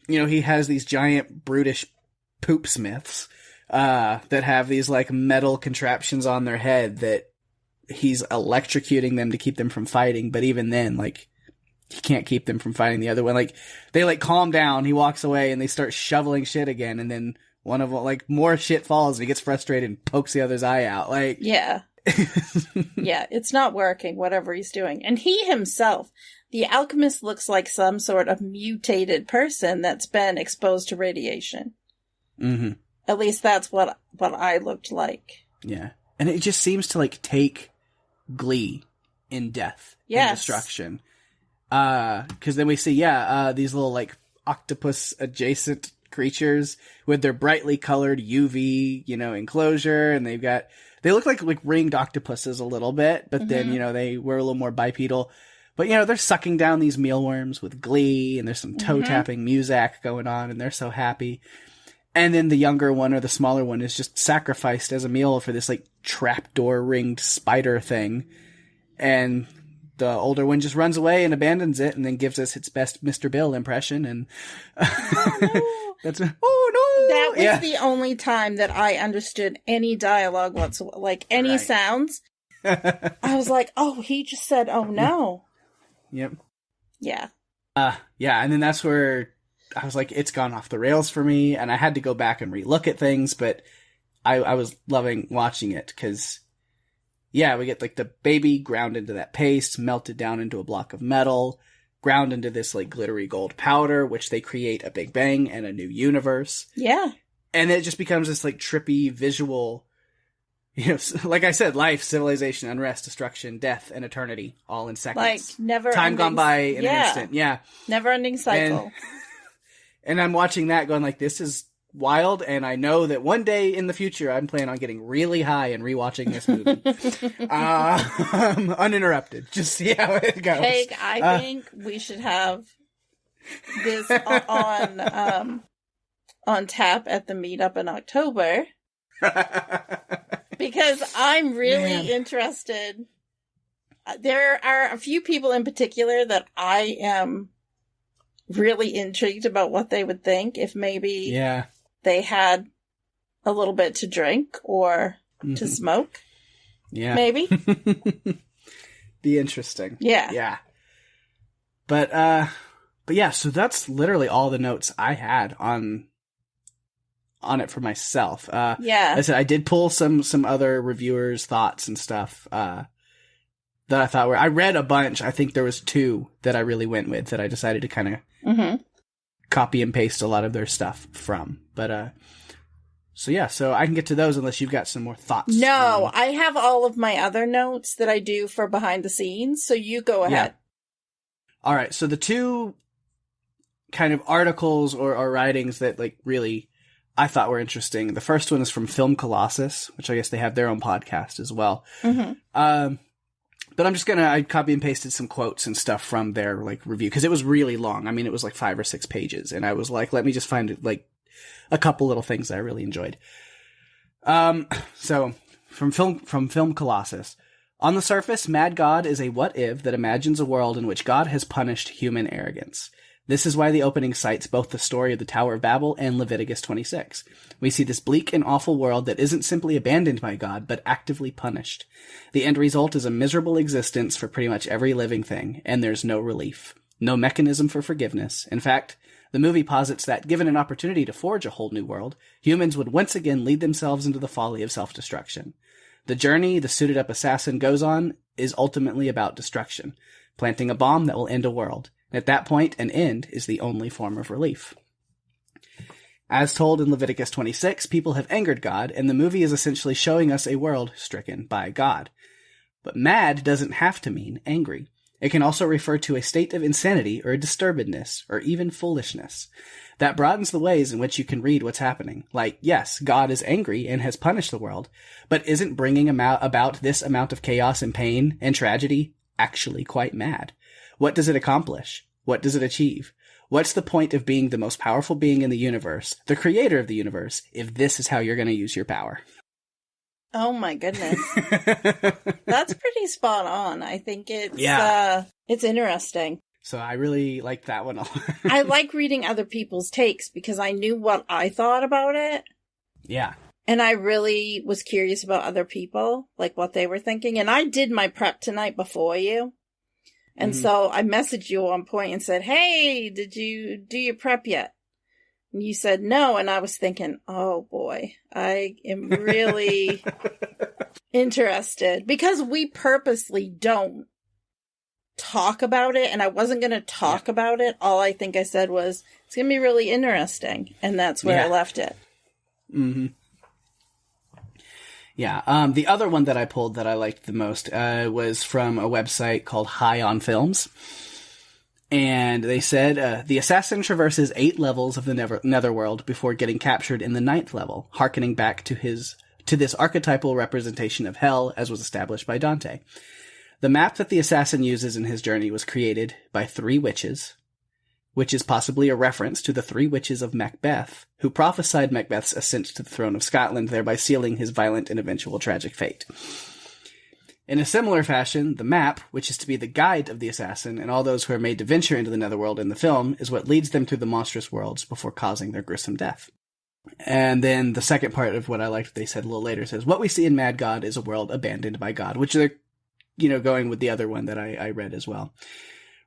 he has these giant brutish poop smiths that have these like metal contraptions on their head that he's electrocuting them to keep them from fighting, but even then, like, he can't keep them from fighting the other one. Like, they, like, calm down, he walks away, and they start shoveling shit again, and then one of them, like, more shit falls, and he gets frustrated and pokes the other's eye out. Like... Yeah. Yeah, it's not working, whatever he's doing. And he himself, the alchemist, looks like some sort of mutated person that's been exposed to radiation. At least that's what I looked like. Yeah. And it just seems to, like, take glee in death and destruction. Because then we see, these little, like, octopus-adjacent creatures with their brightly colored UV, enclosure, and they look like ringed octopuses a little bit, but then, they were a little more bipedal. But, they're sucking down these mealworms with glee, and there's some toe-tapping music going on, and they're so happy. And then the younger one, or the smaller one, is just sacrificed as a meal for this, like, trapdoor ringed spider thing. And the older one just runs away and abandons it, and then gives us its best Mr. Bill impression, and that was the only time that I understood any dialogue whatsoever, like any sounds. I was like, oh, he just said, oh no. Yep. Yeah. And then that's where I was like, it's gone off the rails for me, and I had to go back and relook at things, but I was loving watching it, because we get like the baby ground into that paste, melted down into a block of metal, ground into this like glittery gold powder, which they create a Big Bang and a new universe. Yeah. And it just becomes this like trippy visual, like I said, life, civilization, unrest, destruction, death, and eternity, all in seconds. Like never time gone by in an instant. Yeah. Never ending cycle. And I'm watching that going like, this is wild, and I know that one day in the future I'm planning on getting really high and rewatching this movie. Uninterrupted. Just see how it goes. Peg, I think we should have this on tap at the meetup in October. Because I'm really interested. There are a few people in particular that I am really intrigued about what they would think if maybe they had a little bit to drink or to smoke. Yeah. Maybe. Be interesting. Yeah. Yeah. But yeah, so that's literally all the notes I had on it for myself. I said I did pull some other reviewers' thoughts and stuff that I thought were. I read a bunch. I think there was 2 that I really went with that I decided to kind of copy and paste a lot of their stuff from. But so I can get to those unless you've got some more thoughts. No, I have all of my other notes that I do for behind the scenes. So you go ahead. Yeah. All right. So the 2 kind of articles or writings that like really I thought were interesting. The first one is from Film Colossus, which I guess they have their own podcast as well. But I'm just I copy and pasted some quotes and stuff from their like review because it was really long. I mean, it was like 5 or 6 pages, and I was like, let me just find like a couple little things that I really enjoyed. So from Film Colossus, on the surface, Mad God is a what if that imagines a world in which God has punished human arrogance. This is why the opening cites both the story of the Tower of Babel and Leviticus 26. We see this bleak and awful world that isn't simply abandoned by God, but actively punished. The end result is a miserable existence for pretty much every living thing, and there's no relief. No mechanism for forgiveness. In fact, the movie posits that, given an opportunity to forge a whole new world, humans would once again lead themselves into the folly of self-destruction. The journey the suited-up assassin goes on is ultimately about destruction, planting a bomb that will end a world. At that point, an end is the only form of relief. As told in Leviticus 26, people have angered God, and the movie is essentially showing us a world stricken by God. But mad doesn't have to mean angry. It can also refer to a state of insanity or disturbedness or even foolishness. That broadens the ways in which you can read what's happening. Like, yes, God is angry and has punished the world, but isn't bringing about this amount of chaos and pain and tragedy actually quite mad? What does it accomplish? What does it achieve? What's the point of being the most powerful being in the universe, the creator of the universe, if this is how you're going to use your power? Oh my goodness. That's pretty spot on. I think it's interesting. So I really like that one a lot. I like reading other people's takes because I knew what I thought about it. Yeah. And I really was curious about other people, like what they were thinking. And I did my prep tonight before you. And so I messaged you at one point and said, hey, did you do your prep yet? And you said no. And I was thinking, oh boy, I am really interested because we purposely don't talk about it. And I wasn't going to talk about it. All I think I said was, it's going to be really interesting. And that's where I left it. Mm-hmm. Yeah. The other one that I pulled that I liked the most was from a website called High on Films. And they said, the assassin traverses 8 levels of the netherworld before getting captured in the 9th level, hearkening back to this archetypal representation of hell as was established by Dante. The map that the assassin uses in his journey was created by 3 witches, which is possibly a reference to the 3 witches of Macbeth, who prophesied Macbeth's ascent to the throne of Scotland, thereby sealing his violent and eventual tragic fate. In a similar fashion, the map, which is to be the guide of the assassin and all those who are made to venture into the netherworld in the film, is what leads them through the monstrous worlds before causing their gruesome death. And then the second part of what I liked, they said a little later, says, what we see in Mad God is a world abandoned by God, which they're, going with the other one that I read as well.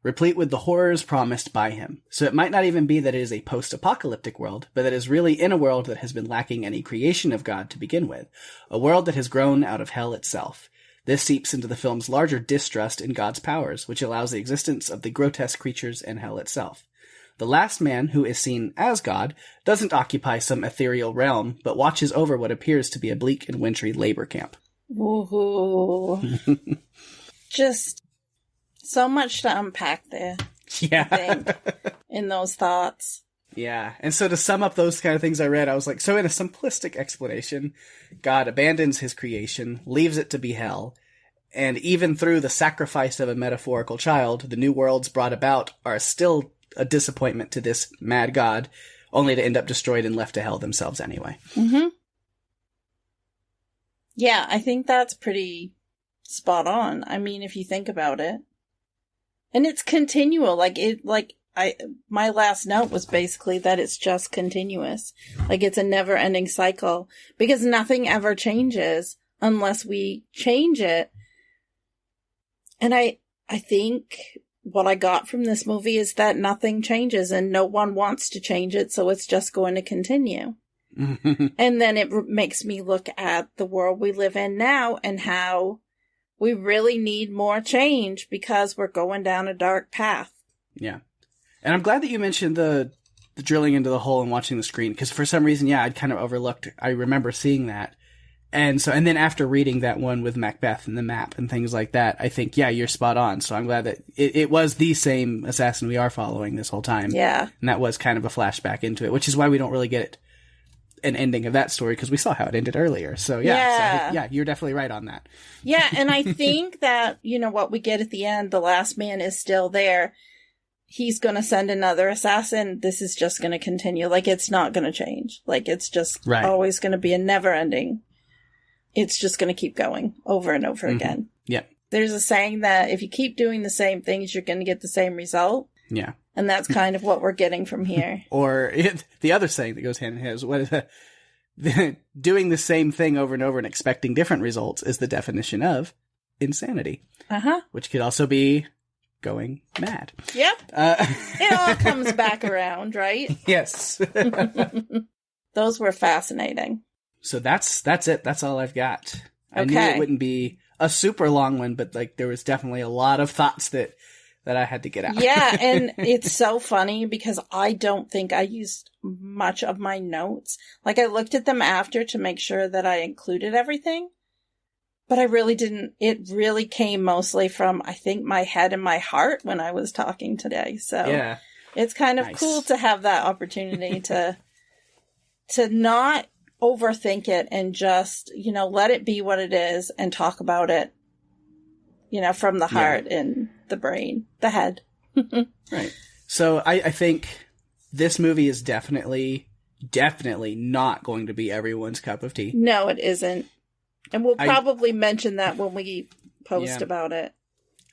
Replete with the horrors promised by him. So it might not even be that it is a post-apocalyptic world, but that it is really in a world that has been lacking any creation of God to begin with. A world that has grown out of hell itself. This seeps into the film's larger distrust in God's powers, which allows the existence of the grotesque creatures and hell itself. The last man, who is seen as God, doesn't occupy some ethereal realm, but watches over what appears to be a bleak and wintry labor camp. Ooh. Just so much to unpack there. Yeah. I think, in those thoughts. Yeah. And so to sum up those kind of things I read, I was like, so in a simplistic explanation, God abandons his creation, leaves it to be hell, and even through the sacrifice of a metaphorical child, the new worlds brought about are still a disappointment to this mad God, only to end up destroyed and left to hell themselves anyway. Mm-hmm. Yeah, I think that's pretty spot on. I mean, if you think about it. And it's continual. My last note was basically that it's just continuous. Like, it's a never-ending cycle. Because nothing ever changes unless we change it. And I think what I got from this movie is that nothing changes and no one wants to change it, so it's just going to continue. And then it makes me look at the world we live in now and how we really need more change because we're going down a dark path. Yeah. And I'm glad that you mentioned the drilling into the hole and watching the screen, because for some reason, I'd kind of overlooked. I remember seeing that. And then after reading that one with Macbeth and the map and things like that, I think, you're spot on. So I'm glad that it was the same assassin we are following this whole time. Yeah. And that was kind of a flashback into it, which is why we don't really get an ending of that story, because we saw how it ended earlier. So you're definitely right on that. Yeah. And I think that, what we get at the end, the last man is still there. He's going to send another assassin. This is just going to continue. Like, it's not going to change. Like, it's just always going to be a never ending. It's just going to keep going over and over again. Yeah. There's a saying that if you keep doing the same things, you're going to get the same result. Yeah. And that's kind of what we're getting from here. Or the other saying that goes hand in hand is, what is that? Doing the same thing over and over and expecting different results is the definition of insanity. Uh-huh. Which could also be going mad. Yep. It all comes back around, right? Yes. Those were fascinating. So that's it. That's all I've got. Okay. I knew it wouldn't be a super long one, but there was definitely a lot of thoughts that I had to get out. Yeah, and it's so funny because I don't think I used much of my notes. Like, I looked at them after to make sure that I included everything, but I really didn't. It really came mostly from, I think, my head and my heart when I was talking today. So it's kind of cool to have that opportunity to not overthink it and just, let it be what it is and talk about it, from the heart and the brain, the head. Right. So I think this movie is definitely not going to be everyone's cup of tea. No, it isn't. And we'll probably mention that when we post about it.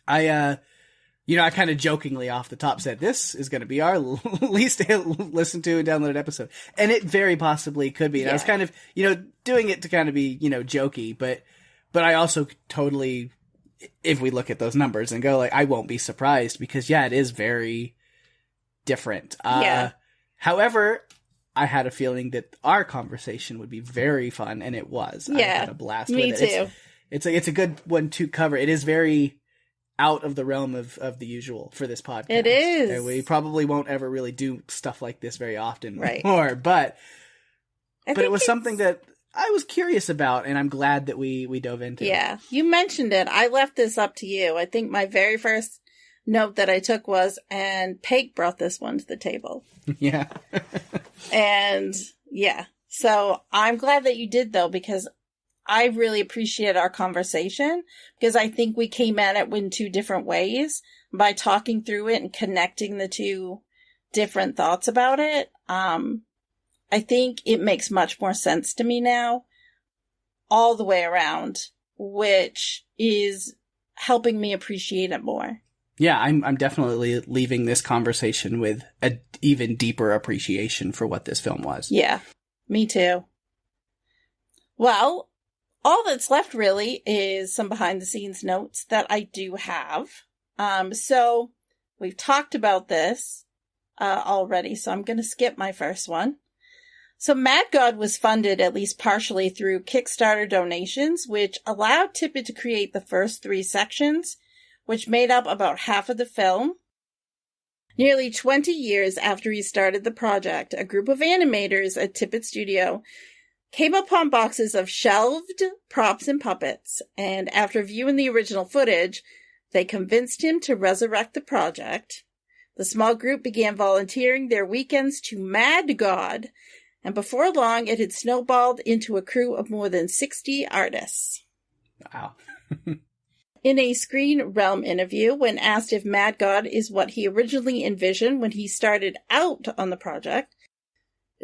I kind of jokingly off the top said, this is going to be our least listened to and downloaded episode. And it very possibly could be. And I was kind of, doing it to kind of be, jokey, but I also totally, if we look at those numbers and go like, I won't be surprised because it is very different. However, I had a feeling that our conversation would be very fun, and it was. I had a blast with it. Me too. It's a good one to cover. It is very out of the realm of the usual for this podcast. It is. And we probably won't ever really do stuff like this very often anymore, but it was something that I was curious about, and I'm glad that we dove into it. Yeah, you mentioned it. I left this up to you. I think my very first note that I took was, and Pake brought this one to the table. Yeah. And so I'm glad that you did, though, because I really appreciate our conversation, because I think we came at it in two different ways by talking through it and connecting the two different thoughts about it. I think it makes much more sense to me now all the way around, which is helping me appreciate it more. Yeah, I'm definitely leaving this conversation with an even deeper appreciation for what this film was. Yeah, me too. Well, all that's left really is some behind the scenes notes that I do have. So we've talked about this already, so I'm going to skip my first one. So Mad God was funded at least partially through Kickstarter donations, which allowed Tippett to create the first 3 sections, which made up about half of the film. Nearly 20 years after he started the project, a group of animators at Tippett Studio came upon boxes of shelved props and puppets, and after viewing the original footage, they convinced him to resurrect the project. The small group began volunteering their weekends to Mad God, and before long it had snowballed into a crew of more than 60 artists. Wow. In a Screen Realm interview, when asked if Mad God is what he originally envisioned when he started out on the project,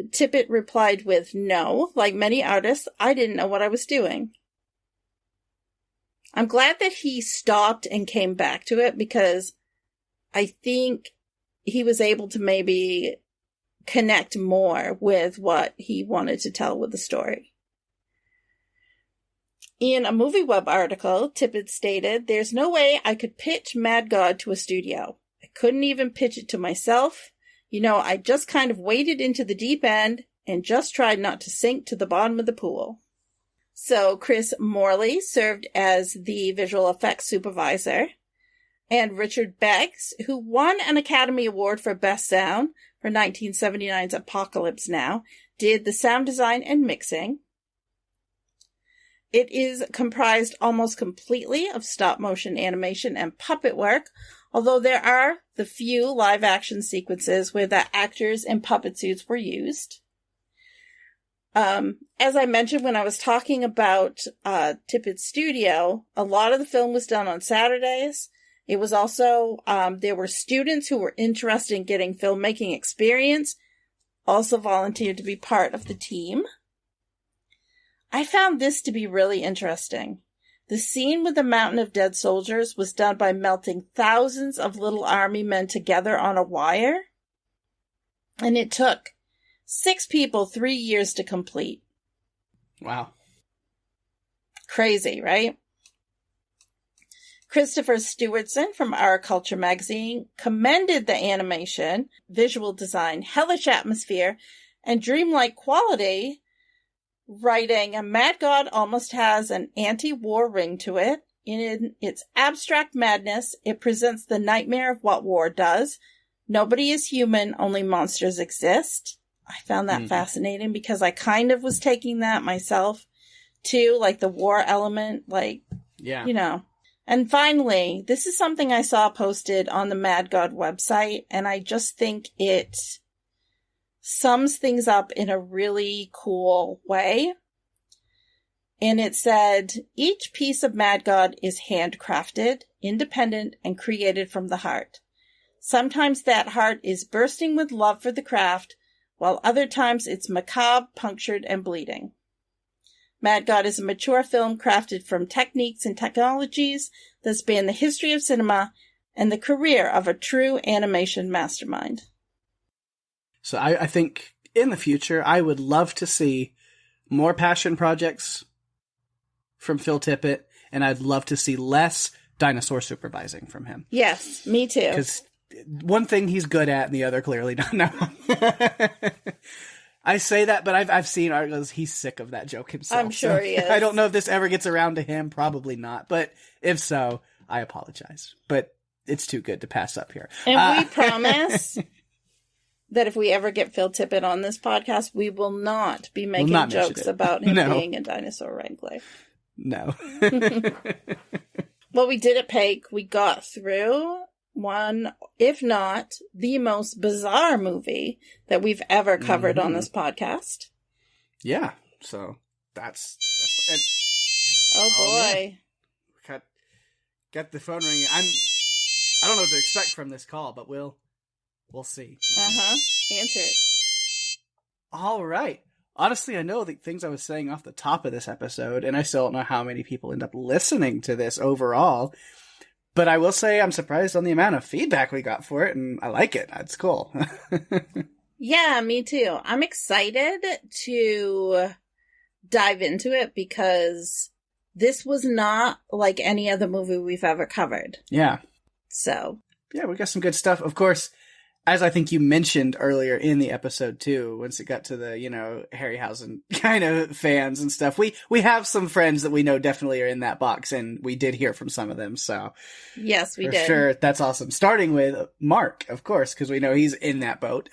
Tippett replied with, "No, like many artists, I didn't know what I was doing." I'm glad that he stopped and came back to it, because I think he was able to maybe connect more with what he wanted to tell with the story. In a MovieWeb article, Tippett stated, "There's no way I could pitch Mad God to a studio. I couldn't even pitch it to myself. You know, I just kind of waded into the deep end and just tried not to sink to the bottom of the pool." So Chris Morley served as the visual effects supervisor, and Richard Beggs, who won an Academy Award for Best Sound for 1979's Apocalypse Now, did the sound design and mixing. It is comprised almost completely of stop-motion animation and puppet work, although there are the few live-action sequences where the actors in puppet suits were used. As I mentioned when I was talking about Tippett's studio, a lot of the film was done on Saturdays. It was also, there were students who were interested in getting filmmaking experience, also volunteered to be part of the team. I found this to be really interesting. The scene with the mountain of dead soldiers was done by melting thousands of little army men together on a wire, and it took 6 people 3 years to complete. Wow. Crazy, right? Christopher Stewardson from Our Culture magazine commended the animation, visual design, hellish atmosphere, and dreamlike quality, writing, "A Mad God almost has an anti-war ring to it. In its abstract madness, it presents the nightmare of what war does. Nobody is human, only monsters exist." I found that fascinating, because I kind of was taking that myself too, like the war element, like, you know. And finally, this is something I saw posted on the Mad God website, and I just think it sums things up in a really cool way. And it said, "Each piece of Mad God is handcrafted, independent, and created from the heart. Sometimes that heart is bursting with love for the craft, while other times it's macabre, punctured, and bleeding. Mad God is a mature film crafted from techniques and technologies that span the history of cinema and the career of a true animation mastermind." So I think in the future, I would love to see more passion projects from Phil Tippett, and I'd love to see less dinosaur supervising from him. Yes, me too. Because one thing he's good at and the other clearly not. No. I say that, but I've seen articles, he's sick of that joke himself. I'm sure he is. I don't know if this ever gets around to him. Probably not. But if so, I apologize. But it's too good to pass up here. And we promise that if we ever get Phil Tippett on this podcast, we will not be making jokes about him being a dinosaur wrangler. No. What we did at Pake, we got through one, if not the most bizarre movie that we've ever covered on this podcast. Yeah. So that's it. Oh boy. Got the phone ringing. I don't know what to expect from this call, but we'll see. Answer it. All right. Honestly, I know the things I was saying off the top of this episode, and I still don't know how many people end up listening to this overall. But I will say I'm surprised on the amount of feedback we got for it, and I like it. It's cool. Yeah, me too. I'm excited to dive into it, because this was not like any other movie we've ever covered. Yeah. So. Yeah, we got some good stuff. Of course, as I think you mentioned earlier in the episode too, once it got to the, Harryhausen kind of fans and stuff, we have some friends that we know definitely are in that box, and we did hear from some of them. So yes, we did. Sure. That's awesome. Starting with Mark, of course, because we know he's in that boat.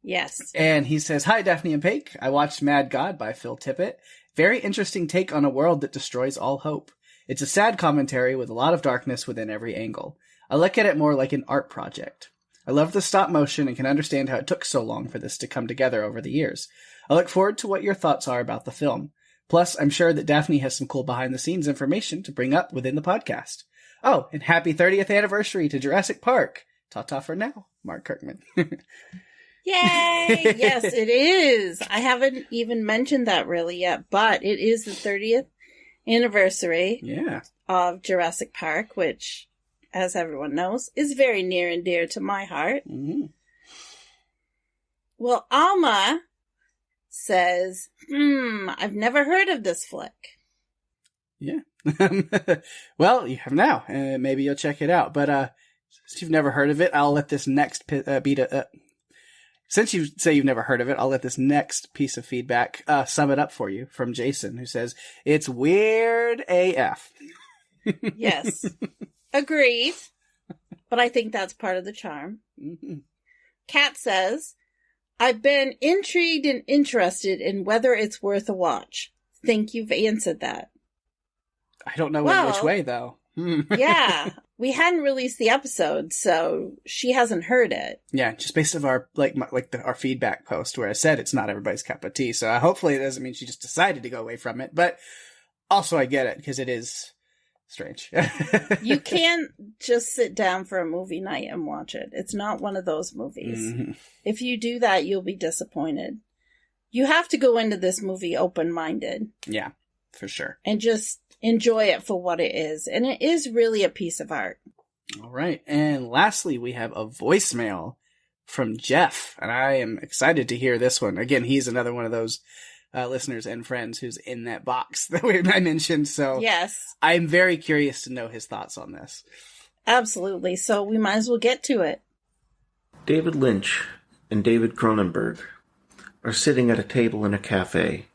Yes. And he says, "Hi, Daphne and Pake. I watched Mad God by Phil Tippett. Very interesting take on a world that destroys all hope. It's a sad commentary with a lot of darkness within every angle. I look at it more like an art project. I love the stop motion and can understand how it took so long for this to come together over the years. I look forward to what your thoughts are about the film. Plus, I'm sure that Daphne has some cool behind-the-scenes information to bring up within the podcast. Oh, and happy 30th anniversary to Jurassic Park. Ta-ta for now, Mark Kirkman. Yay! Yes, it is. I haven't even mentioned that really yet, but it is the 30th anniversary of Jurassic Park, which, as everyone knows, is very near and dear to my heart. Mm-hmm. Well, Alma says, I've never heard of this flick. Yeah. Well, you have now. Maybe you'll check it out. But since you've never heard of it, I'll let this next since you say you've never heard of it, I'll let this next piece of feedback sum it up for you from Jason, who says, it's weird AF. Yes. Agreed. But I think that's part of the charm. Mm-hmm. Kat says, I've been intrigued and interested in whether it's worth a watch. Think you've answered that. I don't know in which way, though. Yeah. We hadn't released the episode, so she hasn't heard it. Yeah, just based on our our feedback post where I said it's not everybody's cup of tea. So hopefully it doesn't mean she just decided to go away from it. But also I get it because it is strange. You can't just sit down for a movie night and watch it. It's not one of those movies. Mm-hmm. If you do that, you'll be disappointed. You have to go into this movie open-minded. Yeah, for sure. And just enjoy it for what it is. And it is really a piece of art. All right. And lastly, we have a voicemail from Jeff. And I am excited to hear this one. Again, he's another one of those listeners and friends who's in that box that I mentioned. So yes, I'm very curious to know his thoughts on this. Absolutely. So we might as well get to it. David Lynch and David Cronenberg are sitting at a table in a cafe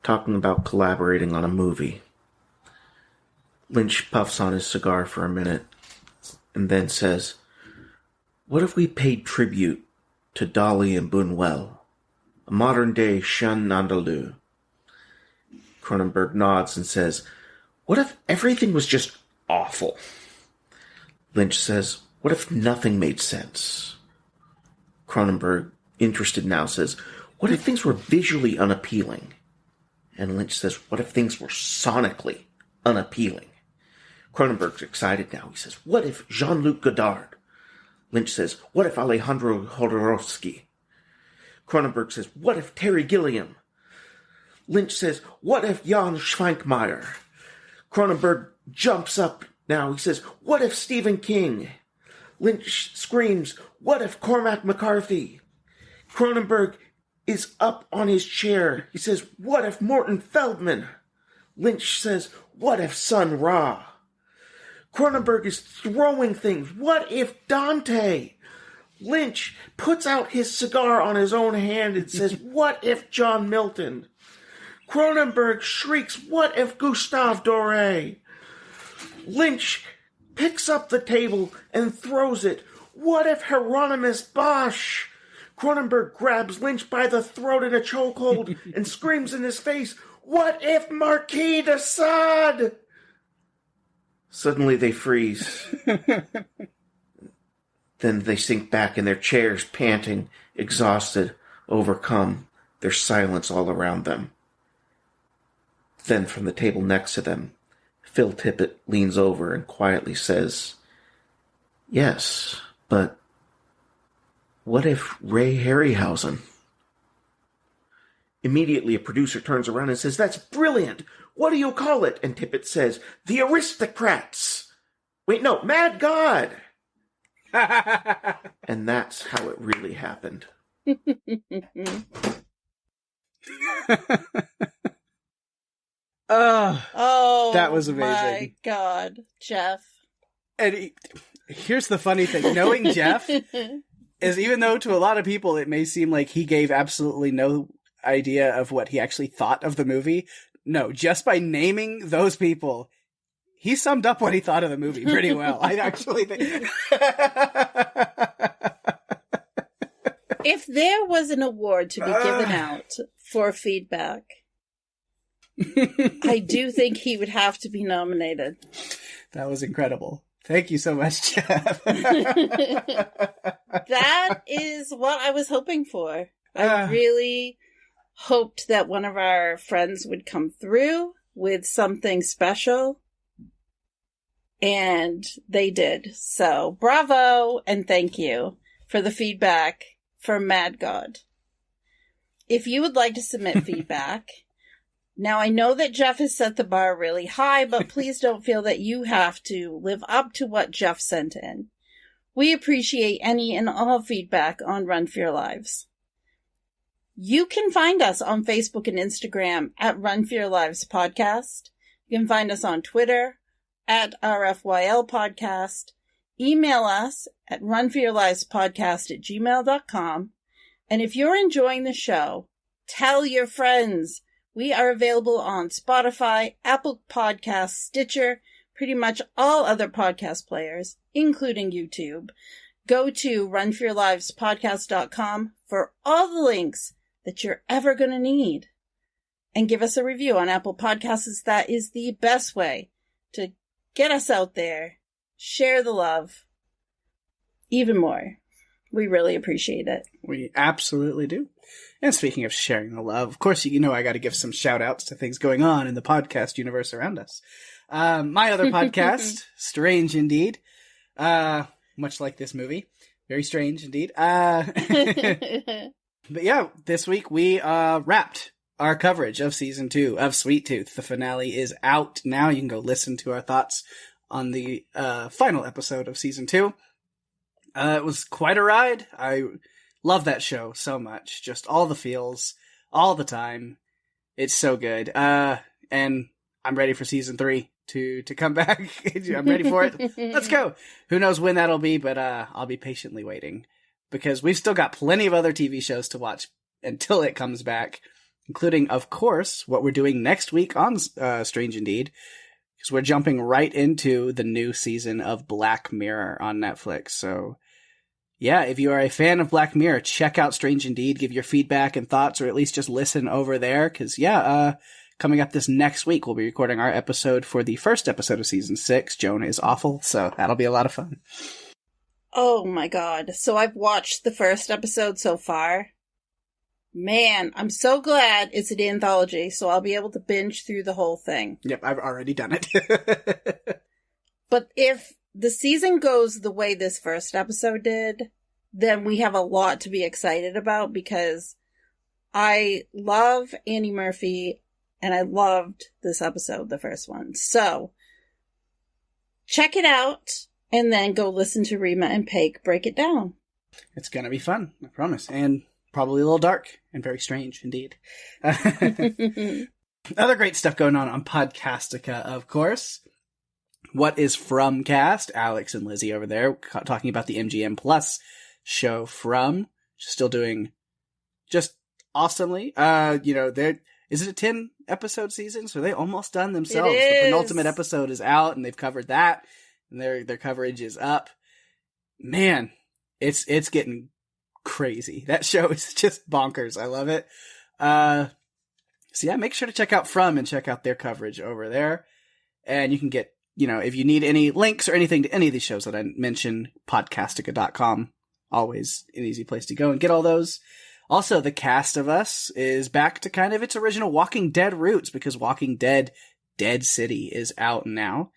talking about collaborating on a movie. Lynch puffs on his cigar for a minute and then says, "What if we paid tribute to Dali and Buñuel, a modern-day Chien Andalou?" Cronenberg nods and says, "What if everything was just awful?" Lynch says, "What if nothing made sense?" Cronenberg, interested now, says, "What if things were visually unappealing?" And Lynch says, "What if things were sonically unappealing?" Cronenberg's excited now. He says, "What if Jean-Luc Godard?" Lynch says, "What if Alejandro Jodorowsky?" Cronenberg says, "What if Terry Gilliam?" Lynch says, "What if Jan Schwenkmeyer?" Cronenberg jumps up now. He says, "What if Stephen King?" Lynch screams, "What if Cormac McCarthy?" Cronenberg is up on his chair. He says, "What if Morton Feldman?" Lynch says, "What if Sun Ra?" Cronenberg is throwing things. What if Dante? Lynch puts out his cigar on his own hand and says, "What if John Milton?" Cronenberg shrieks, "What if Gustave Doré?" Lynch picks up the table and throws it. "What if Hieronymus Bosch?" Cronenberg grabs Lynch by the throat in a chokehold and screams in his face, "What if Marquis de Sade?" Suddenly they freeze. Then they sink back in their chairs, panting, exhausted, overcome. There's silence all around them. Then from the table next to them, Phil Tippett leans over and quietly says, "Yes, but what if Ray Harryhausen?" Immediately a producer turns around and says, "That's brilliant! What do you call it?" And Tippett says, "The Aristocrats." Wait, no, Mad God! And that's how it really happened. Oh, that was amazing. My God, Jeff. And here's the funny thing. Knowing Jeff is, even though to a lot of people it may seem like he gave absolutely no idea of what he actually thought of the movie, no, just by naming those people, he summed up what he thought of the movie pretty well. I actually think... If there was an award to be given out for feedback, I do think he would have to be nominated. That was incredible. Thank you so much, Jeff. That is what I was hoping for. I really hoped that one of our friends would come through with something special. And they did. So, bravo and thank you for the feedback for Mad God. If you would like to submit feedback, now I know that Jeff has set the bar really high, but please don't feel that you have to live up to what Jeff sent in. We appreciate any and all feedback on Run for Your Lives. You can find us on Facebook and Instagram at Run for Your Lives Podcast. You can find us on Twitter at RFYL Podcast. Email us at runforyourlivespodcast@gmail.com. And if you're enjoying the show, tell your friends. We are available on Spotify, Apple Podcasts, Stitcher, pretty much all other podcast players, including YouTube. Go to runforyourlivespodcast.com for all the links that you're ever going to need. And give us a review on Apple Podcasts. That is the best way to get us out there. Share the love. Even more. We really appreciate it. We absolutely do. And speaking of sharing the love, of course, you know I got to give some shout outs to things going on in the podcast universe around us. My other podcast, Strange Indeed, much like this movie. Very strange indeed. But yeah, this week we wrapped our coverage of season 2 of Sweet Tooth. The finale is out now. You can go listen to our thoughts on the final episode of season 2. It was quite a ride. I love that show so much. Just all the feels, all the time. It's so good. And I'm ready for season 3 to come back. I'm ready for it. Let's go. Who knows when that'll be, but I'll be patiently waiting. Because we've still got plenty of other TV shows to watch until it comes back. Including, of course, what we're doing next week on Strange Indeed. Because we're jumping right into the new season of Black Mirror on Netflix. So, yeah, if you are a fan of Black Mirror, check out Strange Indeed. Give your feedback and thoughts, or at least just listen over there. Because, coming up this next week, we'll be recording our episode for the first episode of season 6. Jonah is awful, so that'll be a lot of fun. Oh my god. So I've watched the first episode so far. Man, I'm so glad it's an anthology, so I'll be able to binge through the whole thing. Yep, I've already done it. But if the season goes the way this first episode did, then we have a lot to be excited about, because I love Annie Murphy, and I loved this episode, the first one. So, check it out, and then go listen to Rima and Pake break it down. It's gonna be fun, I promise. And probably a little dark and very strange indeed. Other great stuff going on Podcastica, of course. What is From Cast? Alex and Lizzie over there talking about the MGM Plus show From. Still doing just awesomely. Is it a 10 episode season? So they're almost done themselves. The penultimate episode is out and they've covered that. And their coverage is up. Man, it's getting crazy. That show is just bonkers. I love it. So yeah, make sure to check out From and check out their coverage over there. And you can get, if you need any links or anything to any of these shows that I mentioned, podcastica.com. Always an easy place to go and get all those. Also, the cast of us is back to kind of its original Walking Dead roots, because Walking Dead Dead City is out now.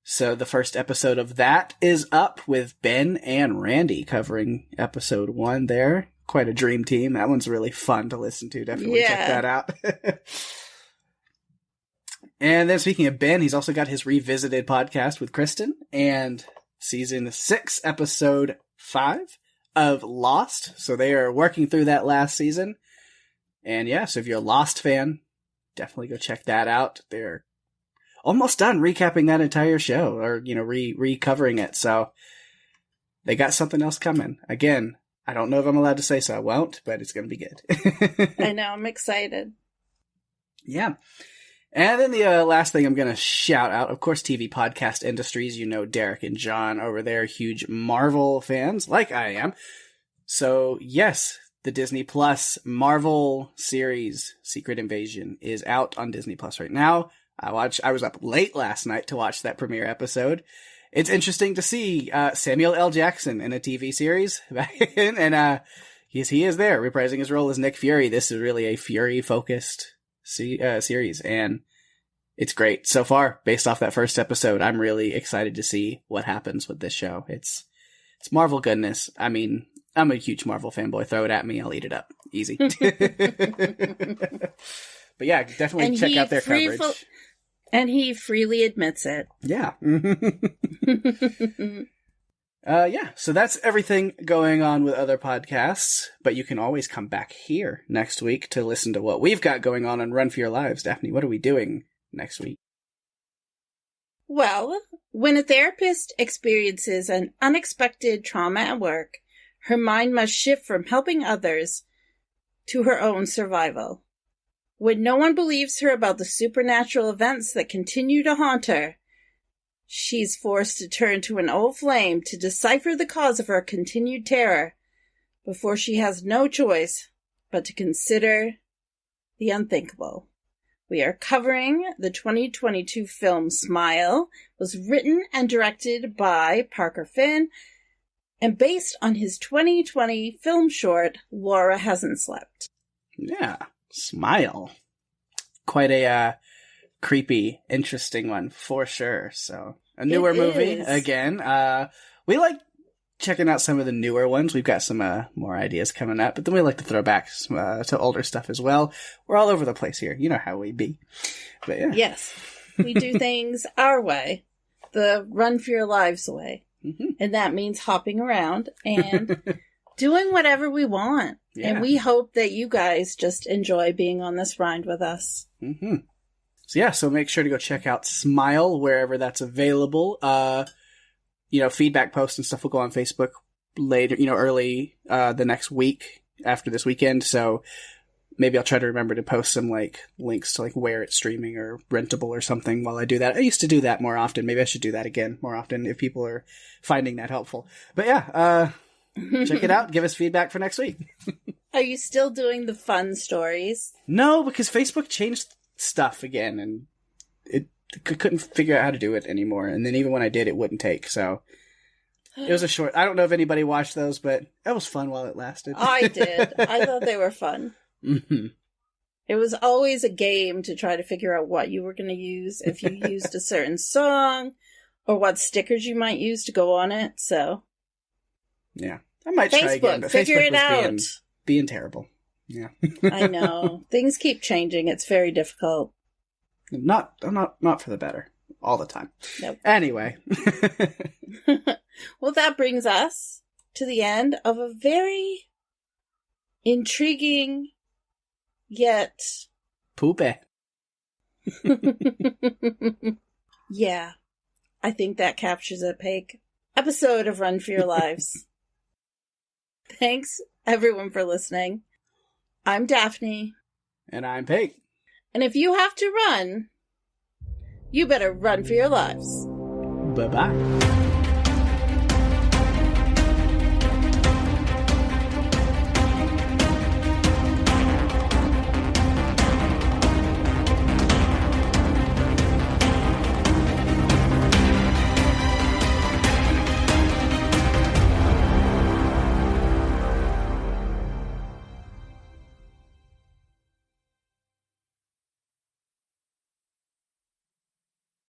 So the first episode of that is up with Ben and Randy covering episode 1 there. Quite a dream team. That one's really fun to listen to. Definitely check that out. And then speaking of Ben, he's also got his Revisited podcast with Kristen, and season 6, episode 5 of Lost. So they are working through that last season. And yeah, so if you're a Lost fan, definitely go check that out. They're almost done recapping that entire show, or, recovering it. So they got something else coming. Again, I don't know if I'm allowed to say, so I won't, but it's going to be good. I know, I'm excited. Yeah. And then the last thing I'm going to shout out, of course, TV podcast industries. Derek and John over there, huge Marvel fans, like I am. So, yes, the Disney Plus Marvel series, Secret Invasion, is out on Disney Plus right now. I was up late last night to watch that premiere episode, it's interesting to see Samuel L. Jackson in a TV series and he is there reprising his role as Nick Fury. This is really a Fury-focused series, and it's great so far. Based off that first episode, I'm really excited to see what happens with this show. It's Marvel goodness. I mean, I'm a huge Marvel fanboy. Throw it at me, I'll eat it up. Easy. But yeah, definitely check out their coverage. And he freely admits it. Yeah. Yeah, so that's everything going on with other podcasts, but you can always come back here next week to listen to what we've got going on Run for Your Lives. Daphne, what are we doing next week? Well, when a therapist experiences an unexpected trauma at work, her mind must shift from helping others to her own survival. When no one believes her about the supernatural events that continue to haunt her, she's forced to turn to an old flame to decipher the cause of her continued terror before she has no choice but to consider the unthinkable. We are covering the 2022 film Smile. It was written and directed by Parker Finn and based on his 2020 film short, Laura Hasn't Slept. Yeah, Smile. Quite a creepy, interesting one for sure. So a newer movie again. We like checking out some of the newer ones. We've got some more ideas coming up, but then we like to throw back to older stuff as well. We're all over the place here. You know how we be. But yeah. Yes, we do things our way, the Run for Your Lives way. Mm-hmm. And that means hopping around and doing whatever we want. Yeah. And we hope that you guys just enjoy being on this ride with us. Mm-hmm. So make sure to go check out Smile wherever that's available. Feedback posts and stuff will go on Facebook later, early the next week after this weekend. So maybe I'll try to remember to post some links to where it's streaming or rentable or something while I do that. I used to do that more often. Maybe I should do that again more often if people are finding that helpful. But yeah, check it out. Give us feedback for next week. Are you still doing the fun stories? No, because Facebook changed stuff again, and it couldn't figure out how to do it anymore. And then even when I did, it wouldn't take. So it was a short. I don't know if anybody watched those, but that was fun while it lasted. I did. I thought they were fun. Mm-hmm. It was always a game to try to figure out what you were going to use, if you used a certain song, or what stickers you might use to go on it. So yeah, I might try again. But figure Facebook it out. Being terrible. Yeah. I know. Things keep changing. It's very difficult. Not for the better all the time. Nope. Anyway. Well, that brings us to the end of a very intriguing yet poopy. Yeah. I think that captures it, Pake. Episode of Run for Your Lives. Thanks everyone for listening. I'm Daphne. And I'm Pake. And if you have to run, you better run for your lives. Bye-bye.